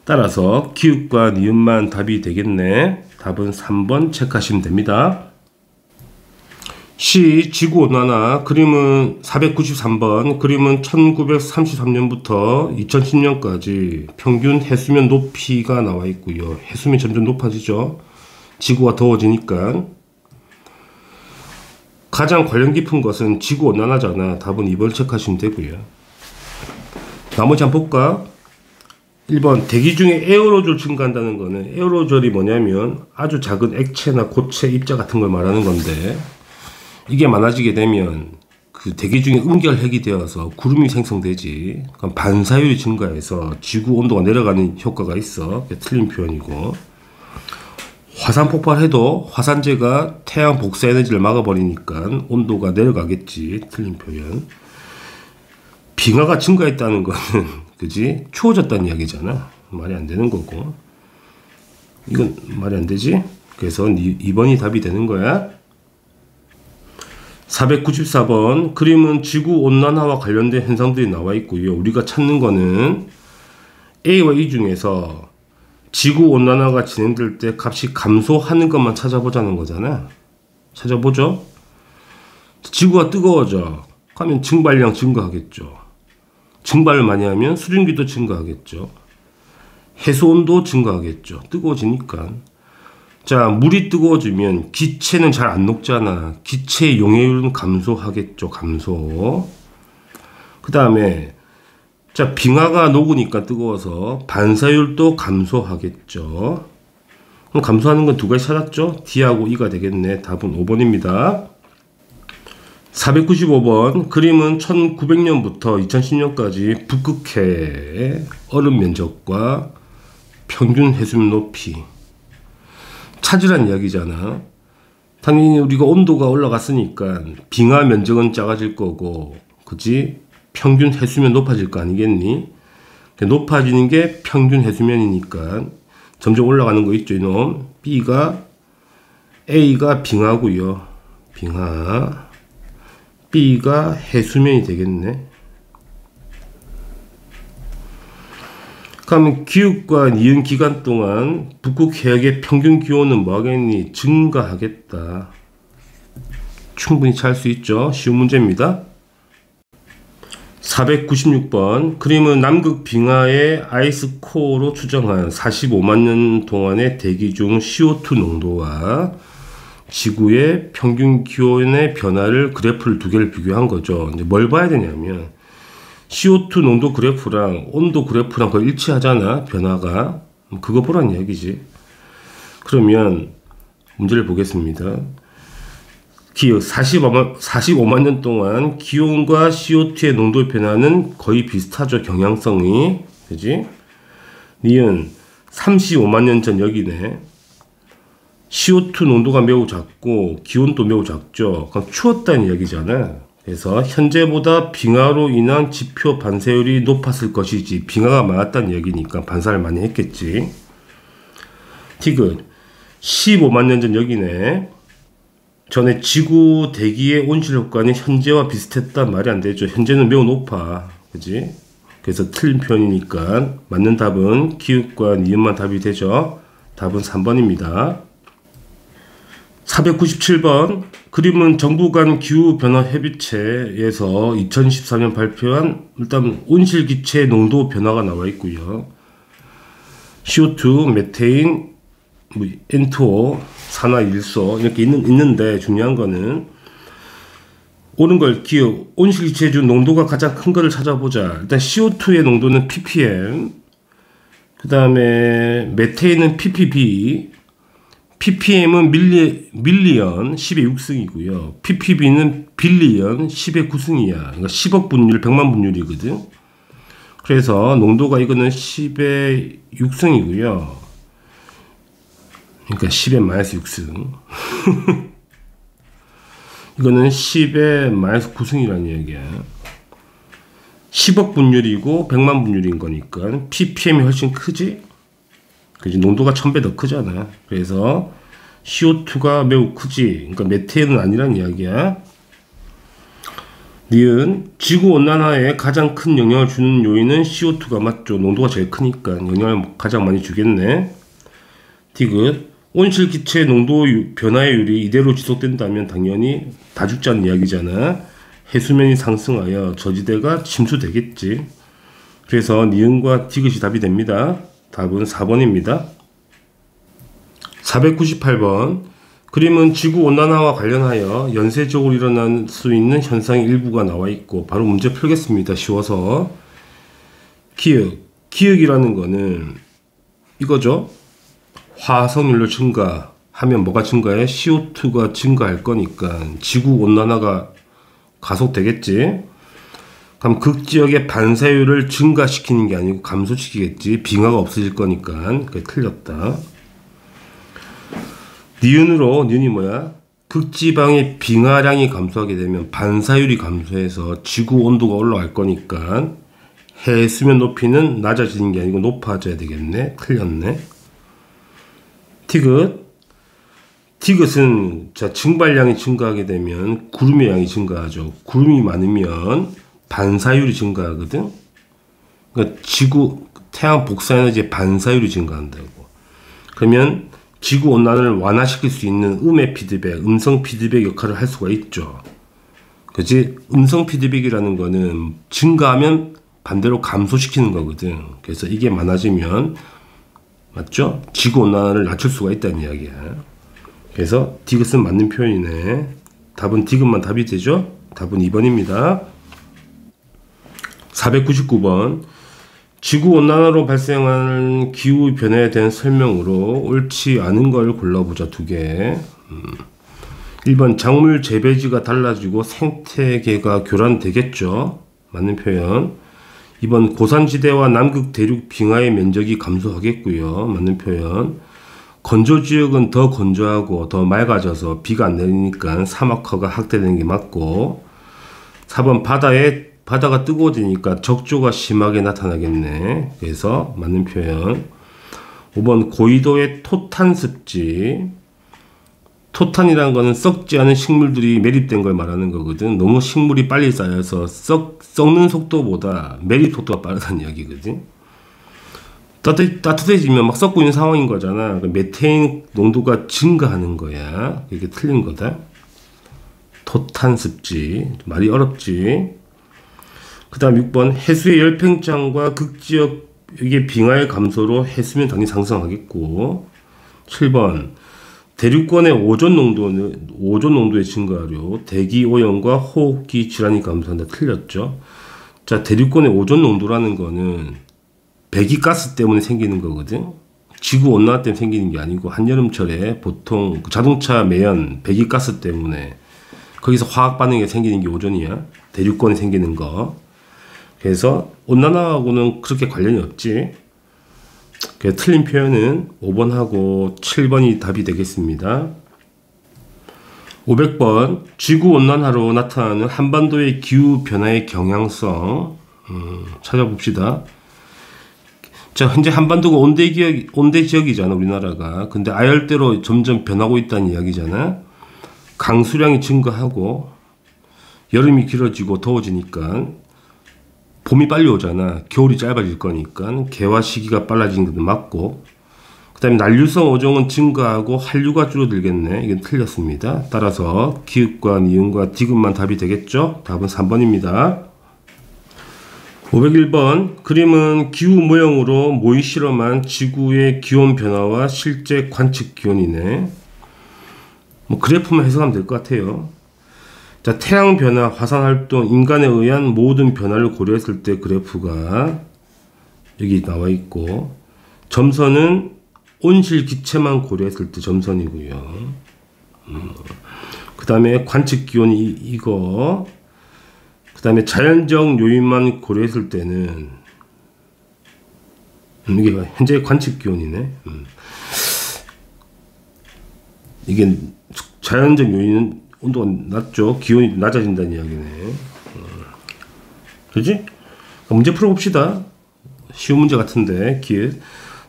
따라서 기역과 니은만 답이 되겠네. 답은 3번 체크하시면 됩니다. C 지구온난화 그림은 493번. 그림은 1933년부터 2010년까지 평균 해수면 높이가 나와 있고요. 해수면이 점점 높아지죠. 지구가 더워지니까. 가장 관련 깊은 것은 지구온난화잖아. 답은 2번 체크하시면 되고요. 나머지 한번 볼까? 1번 대기 중에 에어로졸 증가한다는 거는 에어로졸이 뭐냐면 아주 작은 액체나 고체, 입자 같은 걸 말하는 건데 이게 많아지게 되면 그 대기 중에 음결핵이 되어서 구름이 생성되지. 그럼 반사율이 증가해서 지구 온도가 내려가는 효과가 있어. 그게 틀린 표현이고. 화산 폭발해도 화산재가 태양 복사 에너지를 막아버리니까 온도가 내려가겠지. 틀린 표현. 빙하가 증가했다는 거는 그지? 추워졌다는 이야기잖아. 말이 안 되는 거고. 이건 말이 안 되지? 그래서 2번이 답이 되는 거야. 494번 그림은 지구온난화와 관련된 현상들이 나와 있고요. 우리가 찾는 거는 A와 E 중에서 지구온난화가 진행될 때 값이 감소하는 것만 찾아보자는 거잖아. 찾아보죠. 지구가 뜨거워져. 하면 증발량 증가하겠죠. 증발을 많이 하면 수증기도 증가하겠죠. 해수온도 증가하겠죠. 뜨거워지니까. 자, 물이 뜨거워지면 기체는 잘 안 녹잖아. 기체의 용해율은 감소하겠죠. 감소. 그 다음에 자, 빙하가 녹으니까 뜨거워서 반사율도 감소하겠죠. 그럼 감소하는 건 두 가지 찾았죠? D하고 E가 되겠네. 답은 5번입니다. 495번 그림은 1900년부터 2010년까지 북극해 얼음 면적과 평균 해수면 높이 찾으란 이야기잖아. 당연히 우리가 온도가 올라갔으니까 빙하 면적은 작아질 거고, 그치? 평균 해수면 높아질 거 아니겠니? 높아지는 게 평균 해수면이니까 점점 올라가는 거 있죠, 이놈. A가 빙하고요. 빙하. B가 해수면이 되겠네. 그러면 기후과 니은 기간 동안 북극 해역의 평균 기온은 뭐하겠니? 증가하겠다. 충분히 잘 수 있죠. 쉬운 문제입니다. 496번 그림은 남극 빙하의 아이스코어로 추정한 45만 년 동안의 대기 중 CO2 농도와 지구의 평균 기온의 변화를 그래프를 두 개를 비교한 거죠. 이제 뭘 봐야 되냐면 CO2 농도 그래프랑 온도 그래프랑 거의 일치하잖아. 변화가. 그거 보라는 이야기지. 그러면 문제를 보겠습니다. 기억 45만 년 동안 기온과 CO2의 농도 변화는 거의 비슷하죠. 경향성이. 그지? 니은 35만 년 전 여기네. CO2 농도가 매우 작고 기온도 매우 작죠. 그럼 추웠다는 이야기잖아. 그래서 현재보다 빙하로 인한 지표 반사율이 높았을 것이지. 빙하가 많았다는 이야기니까 반사를 많이 했겠지. 티귿 15만 년 전 여기네. 전에 지구 대기의 온실 효과는 현재와 비슷했단 말이 안 되죠. 현재는 매우 높아. 그지? 그래서 틀린 표현이니까 맞는 답은 기읍과 니은만 답이 되죠. 답은 3번입니다. 497번 그림은 정부 간 기후변화 협의체에서 2014년 발표한 일단 온실기체 농도 변화가 나와 있고요. CO2, 메테인, N2O, 산화일소 이렇게 있는데 중요한 거는 옳은 걸 기억 온실기체 중 농도가 가장 큰 거를 찾아보자. 일단 CO2의 농도는 ppm, 그 다음에 메테인은 ppb, ppm은 밀리언 10의 6승이고요. ppb는 빌리언 10의 9승이야. 그러니까 10억 분율, 100만 분율이거든. 그래서 농도가 이거는 10의 6승이고요. 그러니까 10의 마이너스 6승. 이거는 10의 마이너스 9승이라는 얘기야. 10억 분율이고 100만 분율인 거니까 ppm이 훨씬 크지? 그지? 농도가 1000배 더 크잖아. 그래서 CO2가 매우 크지. 그러니까 메테인은 아니란 이야기야. 니은 지구온난화에 가장 큰 영향을 주는 요인은 CO2가 맞죠. 농도가 제일 크니까 영향을 가장 많이 주겠네. 디귿 온실기체 농도 변화율이 이대로 지속된다면 당연히 다 죽자는 이야기잖아. 해수면이 상승하여 저지대가 침수되겠지. 그래서 니은과 디귿이 답이 됩니다. 답은 4번입니다. 498번 그림은 지구온난화와 관련하여 연쇄적으로 일어날 수 있는 현상의 일부가 나와 있고 바로 문제 풀겠습니다. 쉬워서. 기역이라는 거는 이거죠. 화석연료 증가하면 뭐가 증가해? CO2가 증가할 거니까 지구온난화가 가속되겠지. 그럼 극지역의 반사율을 증가시키는 게 아니고 감소시키겠지. 빙하가 없어질 거니까. 그게 틀렸다. 니은이 뭐야? 극지방의 빙하량이 감소하게 되면 반사율이 감소해서 지구 온도가 올라갈 거니까 해수면 높이는 낮아지는 게 아니고 높아져야 되겠네. 틀렸네. 티귿 디귿은 자 증발량이 증가하게 되면 구름의 양이 증가하죠. 구름이 많으면 반사율이 증가하거든. 그러니까 지구 태양 복사 에너지의 반사율이 증가한다고. 그러면 지구 온난화를 완화시킬 수 있는 음의 피드백, 음성 피드백 역할을 할 수가 있죠. 그지? 음성 피드백이라는 거는 증가하면 반대로 감소시키는 거거든. 그래서 이게 많아지면 맞죠? 지구 온난화를 낮출 수가 있다는 이야기야. 그래서 디귿은 맞는 표현이네. 답은 디귿만 답이 되죠? 답은 2번입니다. 499번. 지구온난화로 발생하는 기후변화에 대한 설명으로 옳지 않은 걸 골라보자. 2개. 1번 작물 재배지가 달라지고 생태계가 교란되겠죠. 맞는 표현. 2번 고산지대와 남극 대륙 빙하의 면적이 감소하겠고요. 맞는 표현. 건조지역은 더 건조하고 더 맑아져서 비가 안 내리니까 사막화가 확대되는 게 맞고. 4번 바다가 뜨거워지니까 적조가 심하게 나타나겠네. 그래서 맞는 표현. 5번 고緯도의 토탄습지. 토탄이라는 거는 썩지 않은 식물들이 매립된 걸 말하는 거거든. 너무 식물이 빨리 쌓여서 썩는 속도보다 매립 속도가 빠르다는 이야기거든. 따뜻해지면 막 썩고 있는 상황인 거잖아. 메테인 농도가 증가하는 거야. 이게 틀린 거다. 토탄습지. 말이 어렵지. 그 다음 6번 해수의 열팽창과 극지역의 빙하의 감소로 해수면 당연히 상승하겠고. 7번 대륙권의 오존 농도의 증가로 대기 오염과 호흡기 질환이 감소한다. 틀렸죠. 자, 대륙권의 오존 농도라는 거는 배기가스 때문에 생기는 거거든. 지구 온난화 때문에 생기는 게 아니고 한여름철에 보통 자동차 매연 배기가스 때문에 거기서 화학 반응이 생기는 게 오존이야. 대륙권에 생기는 거. 그래서 온난화하고는 그렇게 관련이 없지. 그래서 틀린 표현은 5번하고 7번이 답이 되겠습니다. 500번 지구온난화로 나타나는 한반도의 기후변화의 경향성 찾아봅시다. 자, 현재 한반도가 온대 지역이잖아, 우리나라가. 근데 아열대로 점점 변하고 있다는 이야기잖아. 강수량이 증가하고 여름이 길어지고 더워지니까 봄이 빨리 오잖아. 겨울이 짧아질 거니까 개화 시기가 빨라지는 것도 맞고. 그 다음에 난류성 어종은 증가하고 한류가 줄어들겠네. 이건 틀렸습니다. 따라서 기읍과 니은과 디귿만 답이 되겠죠. 답은 3번입니다. 501번 그림은 기후 모형으로 모의 실험한 지구의 기온 변화와 실제 관측 기온이네. 뭐 그래프만 해석하면 될 것 같아요. 자, 태양 변화, 화산 활동, 인간에 의한 모든 변화를 고려했을 때 그래프가 여기 나와 있고, 점선은 온실 기체만 고려했을 때 점선이고요. 그 다음에 관측 기온이 이거. 그 다음에 자연적 요인만 고려했을 때는 이게 현재 관측 기온이네. 이게 자연적 요인은 온도가 낮죠. 기온이 낮아진다는 이야기네. 그지? 문제 풀어봅시다. 쉬운 문제 같은데.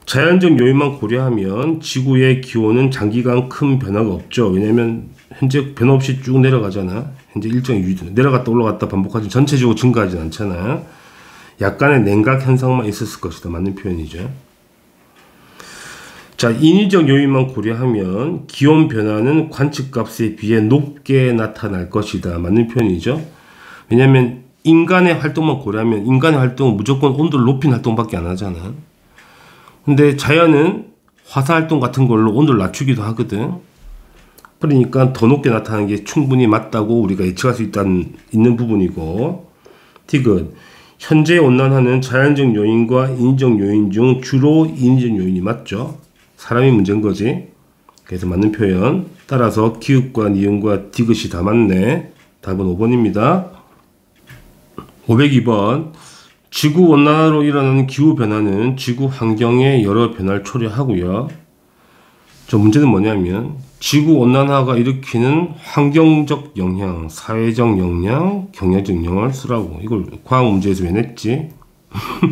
자연적 요인만 고려하면 지구의 기온은 장기간 큰 변화가 없죠. 왜냐면 현재 변화 없이 쭉 내려가잖아. 현재 일정이 내려갔다 올라갔다 반복하지 전체적으로 증가하진 않잖아. 약간의 냉각 현상만 있었을 것이다. 맞는 표현이죠. 자, 인위적 요인만 고려하면 기온 변화는 관측값에 비해 높게 나타날 것이다. 맞는 표현이죠. 왜냐하면 인간의 활동만 고려하면 인간의 활동은 무조건 온도를 높인 활동밖에 안 하잖아. 근데 자연은 화산 활동 같은 걸로 온도를 낮추기도 하거든. 그러니까 더 높게 나타나는 게 충분히 맞다고 우리가 예측할 수 있는 부분이고. 디귿 현재 온난화는 자연적 요인과 인위적 요인 중 주로 인위적 요인이 맞죠. 사람이 문제인 거지. 그래서 맞는 표현. 따라서 기읍과 니은과 디귿이 다 맞네. 답은 5번입니다. 502번 지구온난화로 일어나는 기후변화는 지구 환경의 여러 변화를 초래하고요. 저 문제는 뭐냐면 지구온난화가 일으키는 환경적 영향, 사회적 영향, 경제적 영향을 쓰라고. 이걸 과학 문제에서 왜 냈지?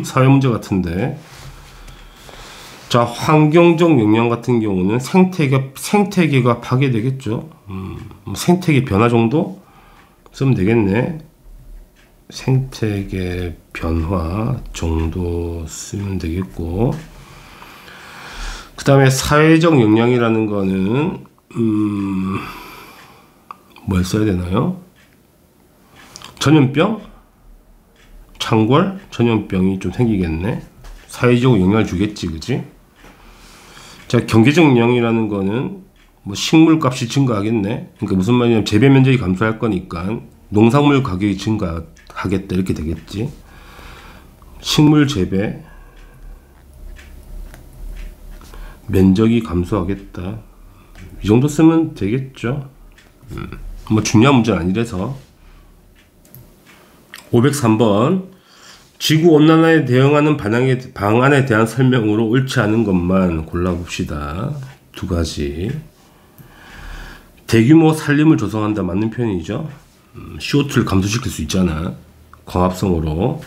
사회 문제 같은데. 자, 환경적 영향 같은 경우는 생태계가 파괴되겠죠. 생태계 변화 정도 쓰면 되겠네. 생태계 변화 정도 쓰면 되겠고, 그 다음에 사회적 영향이라는 거는 뭘 써야 되나요? 전염병? 창궐? 전염병이 좀 생기겠네. 사회적 영향을 주겠지, 그지? 자, 경제적 영향이라는 거는 뭐 식물값이 증가하겠네. 그러니까 무슨 말이냐면 재배 면적이 감소할 거니까 농산물 가격이 증가하겠다 이렇게 되겠지. 식물 재배 면적이 감소하겠다. 이 정도 쓰면 되겠죠. 뭐 중요한 문제는 아니라서. 503번 지구온난화에 대응하는 방안에 대한 설명으로 옳지 않은 것만 골라봅시다. 두 가지. 대규모 산림을 조성한다. 맞는 표현이죠. CO2를 감소시킬 수 있잖아. 광합성으로.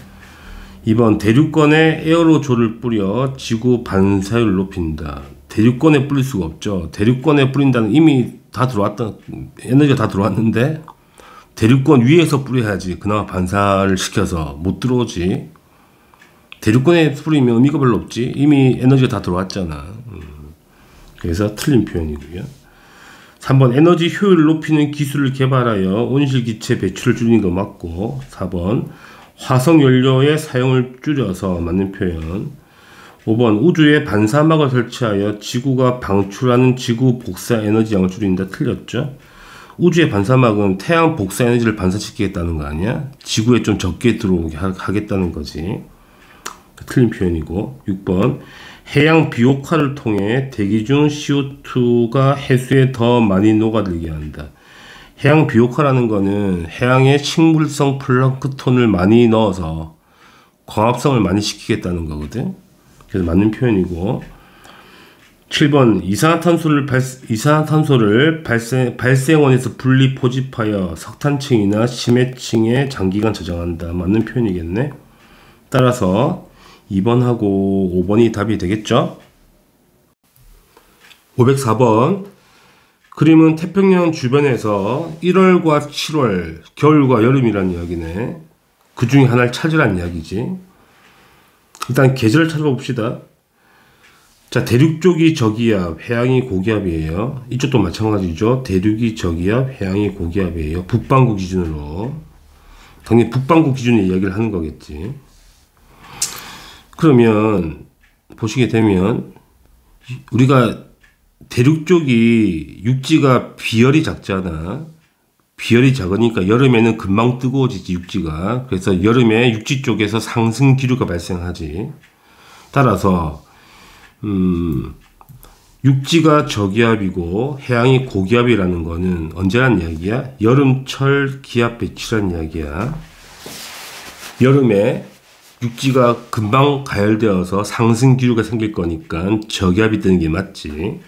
2번 대륙권에 에어로졸을 뿌려 지구 반사율을 높인다. 대륙권에 뿌릴 수가 없죠. 대륙권에 뿌린다는 이미 다 들어왔다. 에너지가 다 들어왔는데 대륙권 위에서 뿌려야지 그나마 반사를 시켜서 못 들어오지. 대륙권에 뿌리면 의미가 별로 없지. 이미 에너지가 다 들어왔잖아. 그래서 틀린 표현이고요. 3번 에너지 효율을 높이는 기술을 개발하여 온실기체 배출을 줄이는 거 맞고, 4번 화석연료의 사용을 줄여서 맞는 표현. 5번 우주에 반사막을 설치하여 지구가 방출하는 지구 복사 에너지 양을 줄인다. 틀렸죠. 우주의 반사막은 태양 복사 에너지를 반사시키겠다는 거 아니야? 지구에 좀 적게 들어오게 하겠다는 거지. 틀린 표현이고. 6번 해양 비옥화를 통해 대기 중 CO2가 해수에 더 많이 녹아들게 한다. 해양 비옥화라는 거는 해양에 식물성 플랑크톤을 많이 넣어서 광합성을 많이 시키겠다는 거거든. 그래서 맞는 표현이고. 7번 이산화탄소를 발생원에서 분리 포집하여 석탄층이나 심해층에 장기간 저장한다. 맞는 표현이겠네. 따라서 2번하고 5번이 답이 되겠죠. 504번 그림은 태평양 주변에서 1월과 7월 겨울과 여름이라는 이야기네. 그 중에 하나를 찾으라는 이야기지. 일단 계절을 찾아봅시다. 자, 대륙 쪽이 저기압, 해양이 고기압이에요. 이쪽도 마찬가지죠. 대륙이 저기압, 해양이 고기압이에요. 북반구 기준으로. 당연히 북반구 기준의 이야기를 하는 거겠지. 그러면 보시게 되면 우리가 대륙 쪽이 육지가 비열이 작잖아. 비열이 작으니까 여름에는 금방 뜨거워지지 육지가. 그래서 여름에 육지 쪽에서 상승 기류가 발생하지. 따라서 육지가 저기압이고 해양이 고기압이라는 거는 언제란 이야기야? 여름철 기압 배치란 이야기야. 여름에 육지가 금방 가열되어서 상승 기류가 생길 거니까 저기압이 뜨는 게 맞지.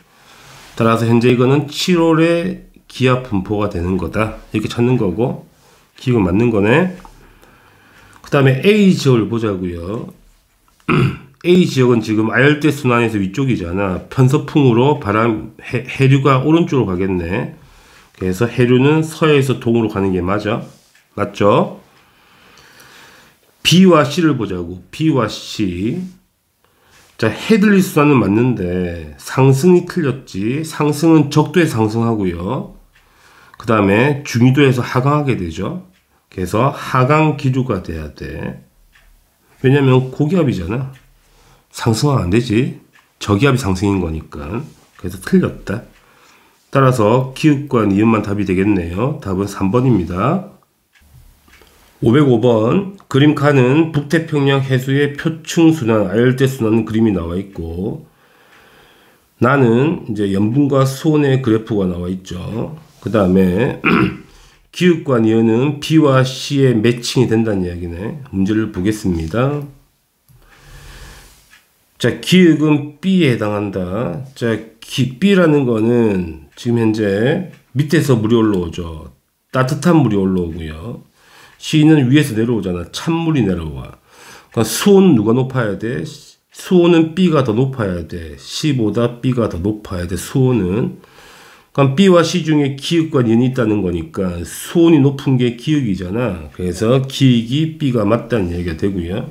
따라서 현재 이거는 7월에 기압 분포가 되는 거다. 이렇게 찾는 거고, 기억은 맞는 거네. 그 다음에 A 지역을 보자고요. A 지역은 지금 아열대 순환에서 위쪽이잖아. 편서풍으로 해류가 오른쪽으로 가겠네. 그래서 해류는 서해에서 동으로 가는 게 맞아. 맞죠? B와 C를 보자고. B와 C. 자, 해들리 순환은 맞는데 상승이 틀렸지. 상승은 적도에 상승하고요. 그 다음에 중위도에서 하강하게 되죠. 그래서 하강 기류가 돼야 돼. 왜냐면 고기압이잖아. 상승하면 안 되지. 저기압이 상승인 거니까. 그래서 틀렸다. 따라서 기읍과 니은만 답이 되겠네요. 답은 3번입니다. 505번 그림 칸은 북태평양 해수의 표층순환, 아열대순환 그림이 나와 있고, 나는 이제 염분과 수온의 그래프가 나와 있죠. 그 다음에 기읍과 니은은 B와 C의 매칭이 된다는 이야기네. 문제를 보겠습니다. 자, 기읍은 B에 해당한다. 자, B라는 거는 지금 현재 밑에서 물이 올라오죠. 따뜻한 물이 올라오고요. C는 위에서 내려오잖아. 찬물이 내려와. 그러니까 수온 누가 높아야 돼? 수온은 B가 더 높아야 돼. C보다 B가 더 높아야 돼. 수온은. 그럼 B와 C 중에 기역과 니은이 있다는 거니까 수온이 높은 게 기역이잖아. 그래서 기역이 B가 맞다는 얘기가 되고요.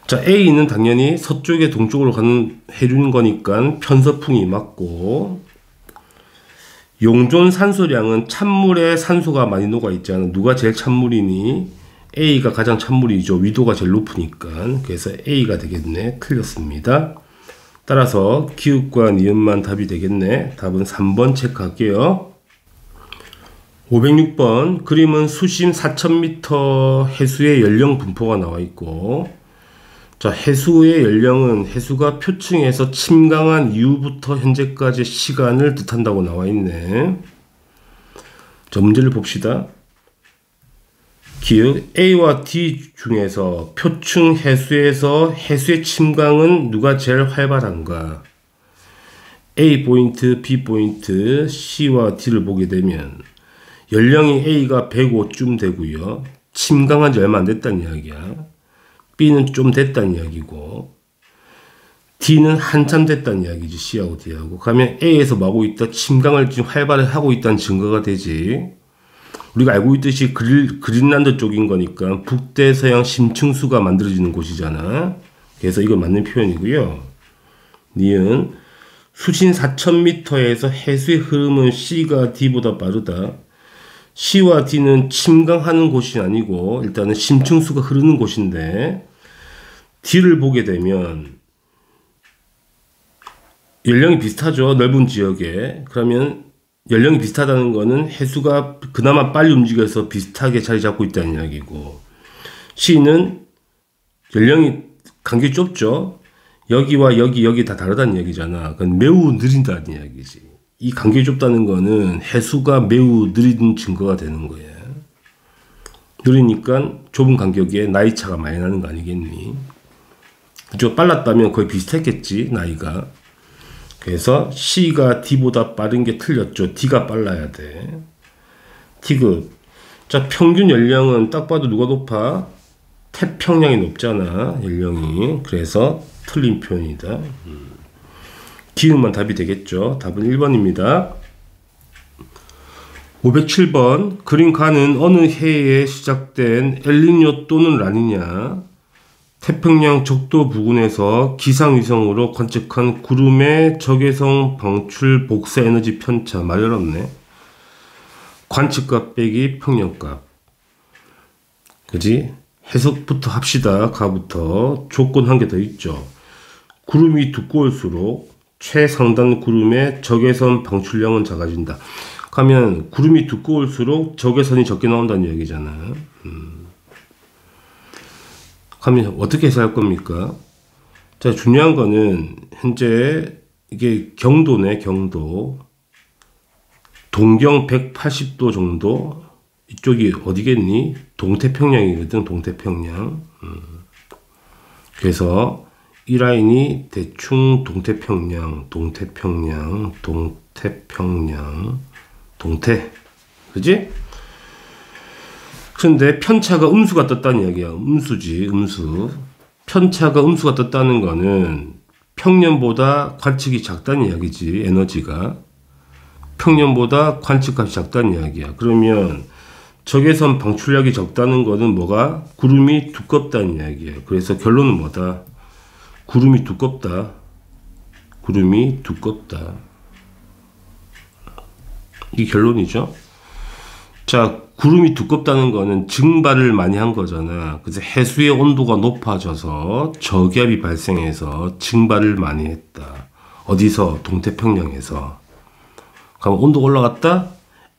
자, A는 당연히 서쪽에 동쪽으로 가는 해류인 거니까 편서풍이 맞고, 용존 산소량은 찬물에 산소가 많이 녹아 있잖아. 누가 제일 찬물이니? A가 가장 찬물이죠. 위도가 제일 높으니까. 그래서 A가 되겠네. 틀렸습니다. 따라서 기역과 니은만 답이 되겠네. 답은 3번 체크할게요. 506번 그림은 수심 4000m 해수의 연령 분포가 나와 있고, 자, 해수의 연령은 해수가 표층에서 침강한 이후부터 현재까지 시간을 뜻한다고 나와 있네. 자, 문제를 봅시다. 기역 A와 D 중에서 표층 해수에서 해수의 침강은 누가 제일 활발한가? A 포인트, B 포인트, C와 D를 보게 되면 연령이 A가 105쯤 되고요. 침강한 지 얼마 안 됐다는 이야기야. B는 좀 됐다는 이야기고, D는 한참 됐다는 이야기지. C하고 D하고. 그러면 A에서 뭐하고 있다? 침강을 지금 활발히 하고 있다는 증거가 되지. 우리가 알고 있듯이 그린란드 쪽인 거니까 북대서양 심층수가 만들어지는 곳이잖아. 그래서 이거 맞는 표현이고요. 니은 수심 4000m에서 해수의 흐름은 C가 D보다 빠르다. C와 D는 침강하는 곳이 아니고 일단은 심층수가 흐르는 곳인데, D를 보게 되면 연령이 비슷하죠. 넓은 지역에. 그러면 연령이 비슷하다는 거는 해수가 그나마 빨리 움직여서 비슷하게 자리 잡고 있다는 이야기고, C는 연령이 간격이 좁죠. 여기와 여기 다 다르다는 얘기잖아. 그건 매우 느린다는 이야기지. 이 간격이 좁다는 거는 해수가 매우 느린 증거가 되는 거예요. 느리니까 좁은 간격에 나이 차가 많이 나는 거 아니겠니? 그죠? 빨랐다면 거의 비슷했겠지, 나이가. 그래서 C가 D보다 빠른 게 틀렸죠. D가 빨라야 돼. T급. 자, 평균 연령은 딱 봐도 누가 높아? 태평양이 높잖아, 연령이. 그래서 틀린 표현이다. 기운만 답이 되겠죠. 답은 1번입니다. 507번 그림 가는 어느 해에 시작된 엘니뇨 또는 라니냐, 태평양 적도 부근에서 기상위성으로 관측한 구름의 적외선 방출 복사 에너지 편차. 말이 어렵네. 관측값 빼기 평년값. 그지? 해석부터 합시다. 가부터. 조건 한 개 더 있죠. 구름이 두꺼울수록 최상단 구름의 적외선 방출량은 작아진다. 하면 구름이 두꺼울수록 적외선이 적게 나온다는 얘기잖아. 그러면 어떻게 해석할 겁니까? 자, 중요한 거는 현재 이게 경도네, 경도. 동경 180도 정도. 이쪽이 어디겠니? 동태평양이거든, 동태평양. 그래서 이 라인이 대충 동태평양, 동태. 그지? 근데 편차가 음수가 떴다는 이야기야. 음수지, 음수. 편차가 음수가 떴다는 거는 평년보다 관측이 작다는 이야기지, 에너지가. 평년보다 관측값이 작다는 이야기야. 그러면 적외선 방출량이 적다는 거는 뭐가? 구름이 두껍다는 이야기야. 그래서 결론은 뭐다? 구름이 두껍다. 구름이 두껍다. 이게 결론이죠. 자, 구름이 두껍다는 거는 증발을 많이 한 거잖아. 그래서 해수의 온도가 높아져서 저기압이 발생해서 증발을 많이 했다. 어디서? 동태평양에서. 그럼 온도가 올라갔다?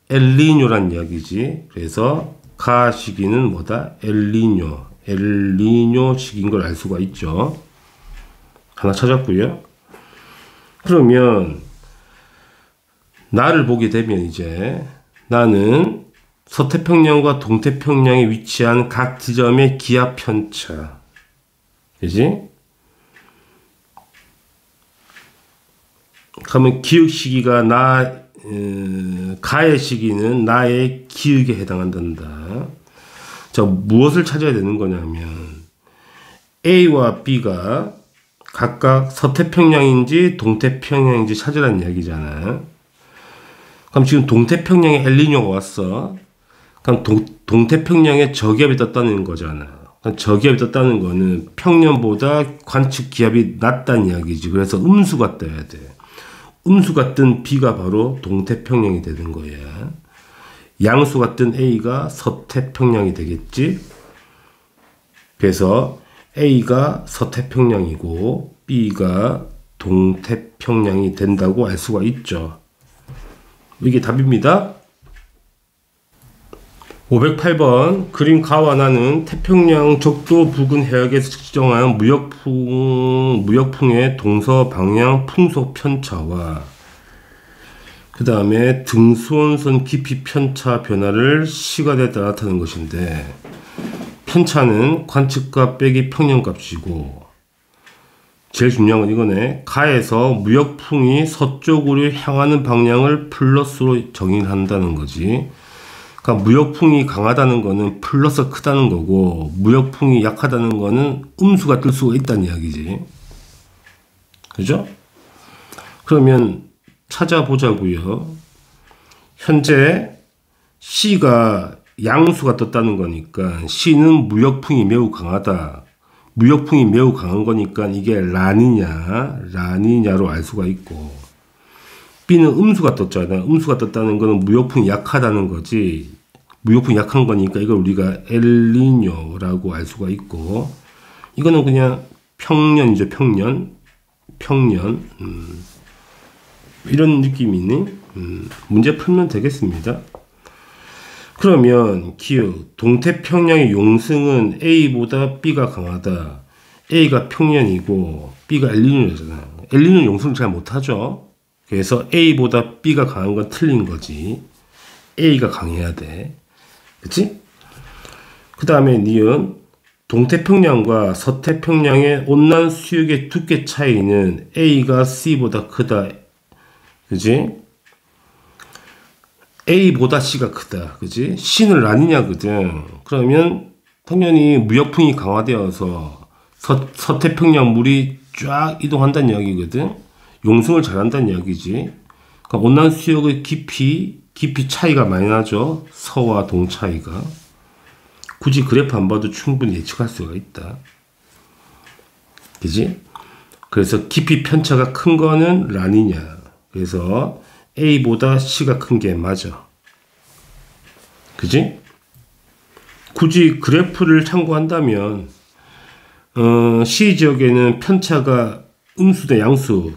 엘니뇨란 이야기지. 그래서 가 시기는 뭐다? 엘니뇨. 엘니뇨 시기인 걸 알 수가 있죠. 하나 찾았고요. 그러면 나를 보게 되면 이제 나는 서태평양과 동태평양에 위치한 각 지점의 기압 편차. 그지? 그러면 기역 시기가 가의 시기는 나의 기역에 해당한단다. 자, 무엇을 찾아야 되는 거냐면 A와 B가 각각 서태평양인지 동태평양인지 찾으라는 이야기잖아. 그럼 지금 동태평양에 엘니뇨가 왔어. 그럼 동태평양에 저기압이 떴다는 거잖아. 저기압이 떴다는 거는 평년보다 관측 기압이 낮다는 이야기지. 그래서 음수가 떠야 돼. 음수가 뜬 B가 바로 동태평양이 되는 거야. 양수가 뜬 A가 서태평양이 되겠지. 그래서 A가 서태평양이고 B가 동태평양이 된다고 알 수가 있죠. 이게 답입니다. 508번 그림 가와나는 태평양 적도 부근 해역에서 측정한 무역풍의 동서 방향 풍속 편차와 그 다음에 등수원선 깊이 편차 변화를 시간에 따라 나타내는 것인데, 편차는 관측값 빼기 평년값이고, 제일 중요한 건 이거네. 가에서 무역풍이 서쪽으로 향하는 방향을 플러스로 정의한다는 거지. 그러니까 무역풍이 강하다는 거는 플러스 크다는 거고, 무역풍이 약하다는 거는 음수가 뜰 수가 있다는 이야기지. 그죠? 그러면 찾아보자고요. 현재 C가 양수가 떴다는 거니까 C는 무역풍이 매우 강하다. 무역풍이 매우 강한 거니까 이게 라니냐로 알 수가 있고, B는 음수가 떴잖아. 음수가 떴다는 거는 무역풍이 약하다는 거지. 무역풍이 약한 거니까 이걸 우리가 엘니뇨라고 알 수가 있고, 이거는 그냥 평년이죠. 평년. 이런 느낌이니 문제 풀면 되겠습니다. 그러면 기억 동태평양의 용승은 A보다 B가 강하다. A가 평년이고 B가 엘니뇨잖아. 엘니뇨는 용승을 잘 못하죠. 그래서 A보다 B가 강한 건 틀린 거지. A가 강해야 돼. 그치? 그 다음에 니은 동태평양과 서태평양의 온난 수역의 두께 차이는 A가 C보다 크다. 그지? A보다 C가 크다. 그지? C는 라니냐거든. 그러면 당연히 무역풍이 강화되어서 서태평양 물이 쫙 이동한다는 이야기거든. 용승을 잘한다는 이야기지. 그러니까 온난 수역의 깊이 차이가 많이 나죠. 서와 동 차이가. 굳이 그래프 안 봐도 충분히 예측할 수가 있다. 그지? 그래서 깊이 편차가 큰 거는 라니냐. 그래서 A보다 C가 큰 게 맞아. 그지? 굳이 그래프를 참고한다면 C 지역에는 편차가 음수 대 양수,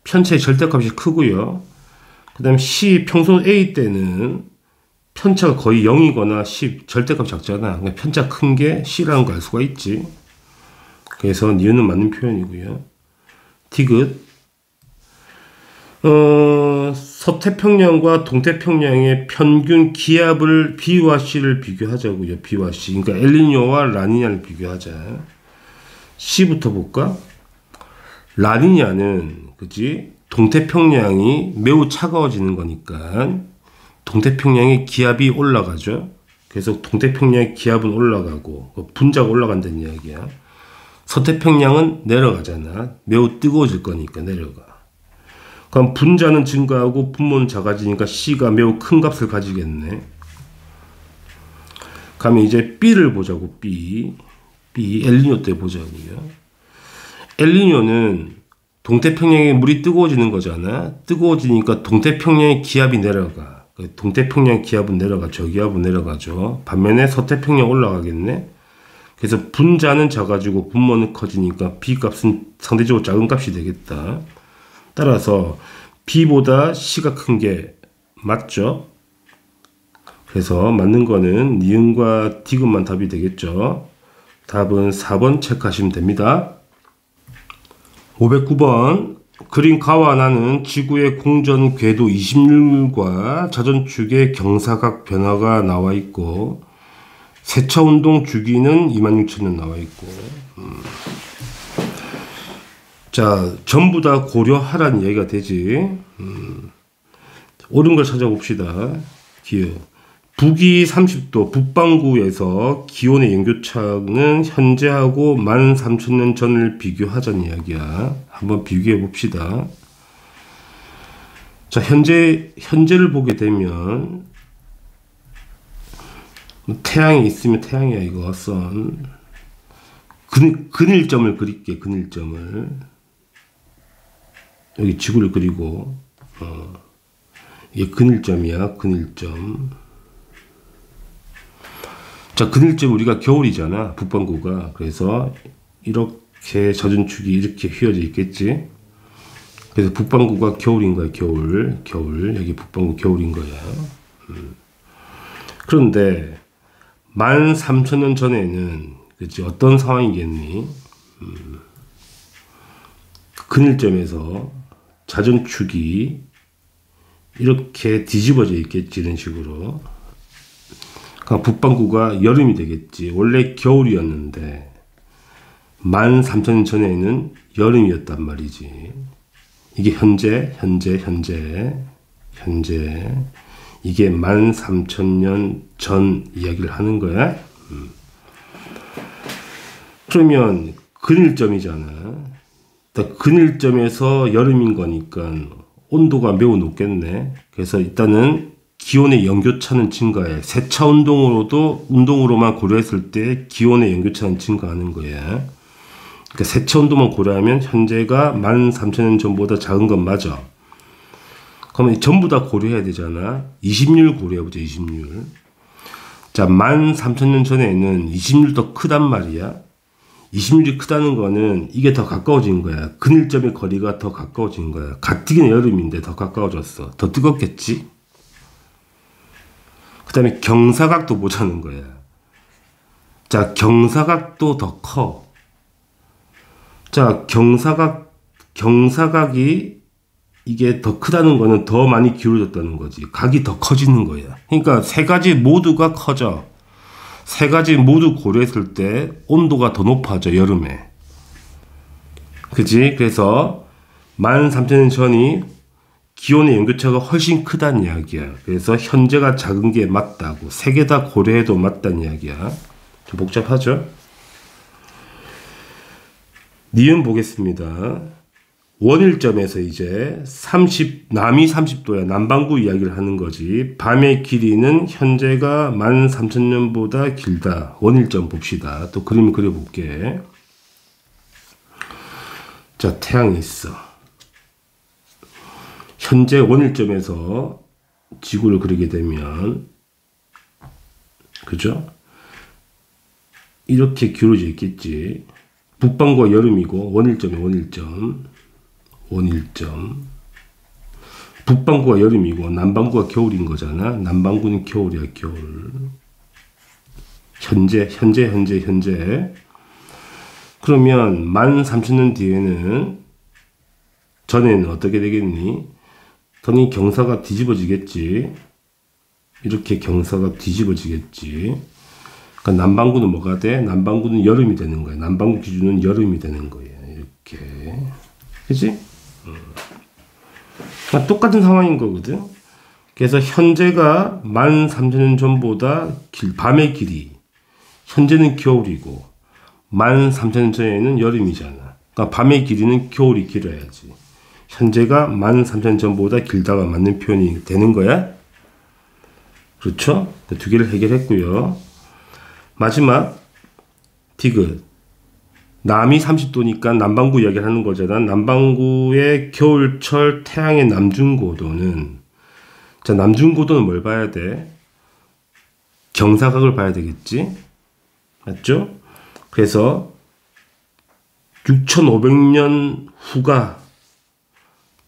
편차의 절대값이 크고요. 그 다음 C 평소 A 때는 편차가 거의 0이거나 C 절대값 작잖아. 그러니까 편차 큰 게 C라는 걸 알 수가 있지. 그래서 니은은 맞는 표현이고요. 디귿 서태평양과 동태평양의 평균 기압을 B와 C를 비교하자고요. B와 C. 그러니까 엘니뇨와 라니냐를 비교하자. C부터 볼까? 라니냐는 그지? 동태평양이 매우 차가워지는 거니까 동태평양의 기압이 올라가죠. 그래서 동태평양의 기압은 올라가고 분자가 올라간다는 이야기야. 서태평양은 내려가잖아. 매우 뜨거워질 거니까 내려가. 그럼 분자는 증가하고 분모는 작아지니까 C가 매우 큰 값을 가지겠네. 그러면 이제 B를 보자고. B 엘니뇨 때 보자고요. 엘니뇨는 동태평양의 물이 뜨거워지는 거잖아. 뜨거워지니까 동태평양의 기압이 내려가. 동태평양 기압은 내려가. 저기압은 내려가죠. 반면에 서태평양 올라가겠네. 그래서 분자는 작아지고 분모는 커지니까 B 값은 상대적으로 작은 값이 되겠다. 따라서 B보다 C가 큰 게 맞죠? 그래서 맞는 거는 니은과 디귿만 답이 되겠죠. 답은 4번 체크하시면 됩니다. 509번 그림 가와나는 지구의 공전 궤도 26과 자전축의 경사각 변화가 나와 있고 세차운동 주기는 26,000년 나와 있고 자, 전부 다 고려하라는 얘기가 되지. 옳은 걸 찾아봅시다. 기억. 북위 30도 북반구에서 기온의 연교차는 현재하고 13,000년 전을 비교하자는 이야기야. 한번 비교해 봅시다. 자, 현재를 보게 되면 태양이 있으면 태양이야, 이거 선. 근일점을 그릴게, 근일점을. 여기 지구를 그리고, 이게 근일점이야, 근일점. 자, 근일점 우리가 겨울이잖아, 북반구가. 그래서 이렇게 젖은축이 이렇게 휘어져 있겠지. 그래서 북반구가 겨울인 거야, 겨울. 여기 북반구 겨울인 거야. 그런데 13,000년 전에는 그치, 어떤 상황이겠니? 근일점에서 자전축이 이렇게 뒤집어져 있겠지, 이런 식으로. 그러니까 북반구가 여름이 되겠지. 원래 겨울이었는데 13,000년 전에는 여름이었단 말이지. 이게 현재 이게 13,000년 전 이야기를 하는 거야. 그러면 근일점이잖아. 근일점에서 여름인 거니까 온도가 매우 높겠네. 그래서 일단은 기온의 연교차는 증가해. 세차 운동으로만 고려했을 때 기온의 연교차는 증가하는 거야. 그러니까 세차 운동만 고려하면 현재가 13,000년 전보다 작은 건 맞아. 그러면 전부 다 고려해야 되잖아. 20률 고려해보자, 20률. 자, 13,000년 전에는 20률 더 크단 말이야. 20률이 크다는 거는 이게 더 가까워진 거야. 근일점의 거리가 더 가까워진 거야. 가뜩이나 여름인데 더 가까워졌어. 더 뜨겁겠지? 그 다음에 경사각도 보자는 거야. 자, 경사각도 더 커. 자, 경사각이 이게 더 크다는 거는 더 많이 기울어졌다는 거지. 각이 더 커지는 거야. 그러니까 세 가지 모두가 커져. 세 가지 모두 고려했을 때 온도가 더 높아져, 여름에. 그지? 그래서 13,000년 전이 기온의 연교차가 훨씬 크다는 이야기야. 그래서 현재가 작은 게 맞다고. 세 개 다 고려해도 맞다는 이야기야. 좀 복잡하죠? 니은 보겠습니다. 원일점에서 이제 남이 30도야. 남반구 이야기를 하는 거지. 밤의 길이는 현재가 13,000년보다 길다. 원일점 봅시다. 또 그림 그려볼게. 자, 태양이 있어. 현재 원일점에서 지구를 그리게 되면, 그죠? 이렇게 기울어져 있겠지. 북반구가 여름이고 원일점이 원일점. 북반구가 여름이고 남반구가 겨울인 거잖아. 남반구는 겨울이야, 겨울. 현재. 그러면 13,000년 뒤에는, 전에는 어떻게 되겠니? 더니 경사가 뒤집어지겠지. 이렇게 경사가 뒤집어지겠지. 그러니까 남반구는 뭐가 돼? 남반구는 여름이 되는 거야. 남반구 기준은 여름이 되는 거야. 이렇게. 그치? 그러니까 똑같은 상황인 거거든. 그래서 현재가 13,000년 전보다 밤의 길이. 현재는 겨울이고 13,000년 전에는 여름이잖아. 그러니까 밤의 길이는 겨울이 길어야지. 현재가 13,000년 전보다 길다가 맞는 표현이 되는 거야. 그렇죠? 두 개를 해결했고요. 마지막 디귿. 남이 30도니까 남반구 이야기를 하는 거잖아. 남반구의 겨울철 태양의 남중고도는, 자, 남중고도는 뭘 봐야 돼? 경사각을 봐야 되겠지? 맞죠? 그래서 6,500년 후가,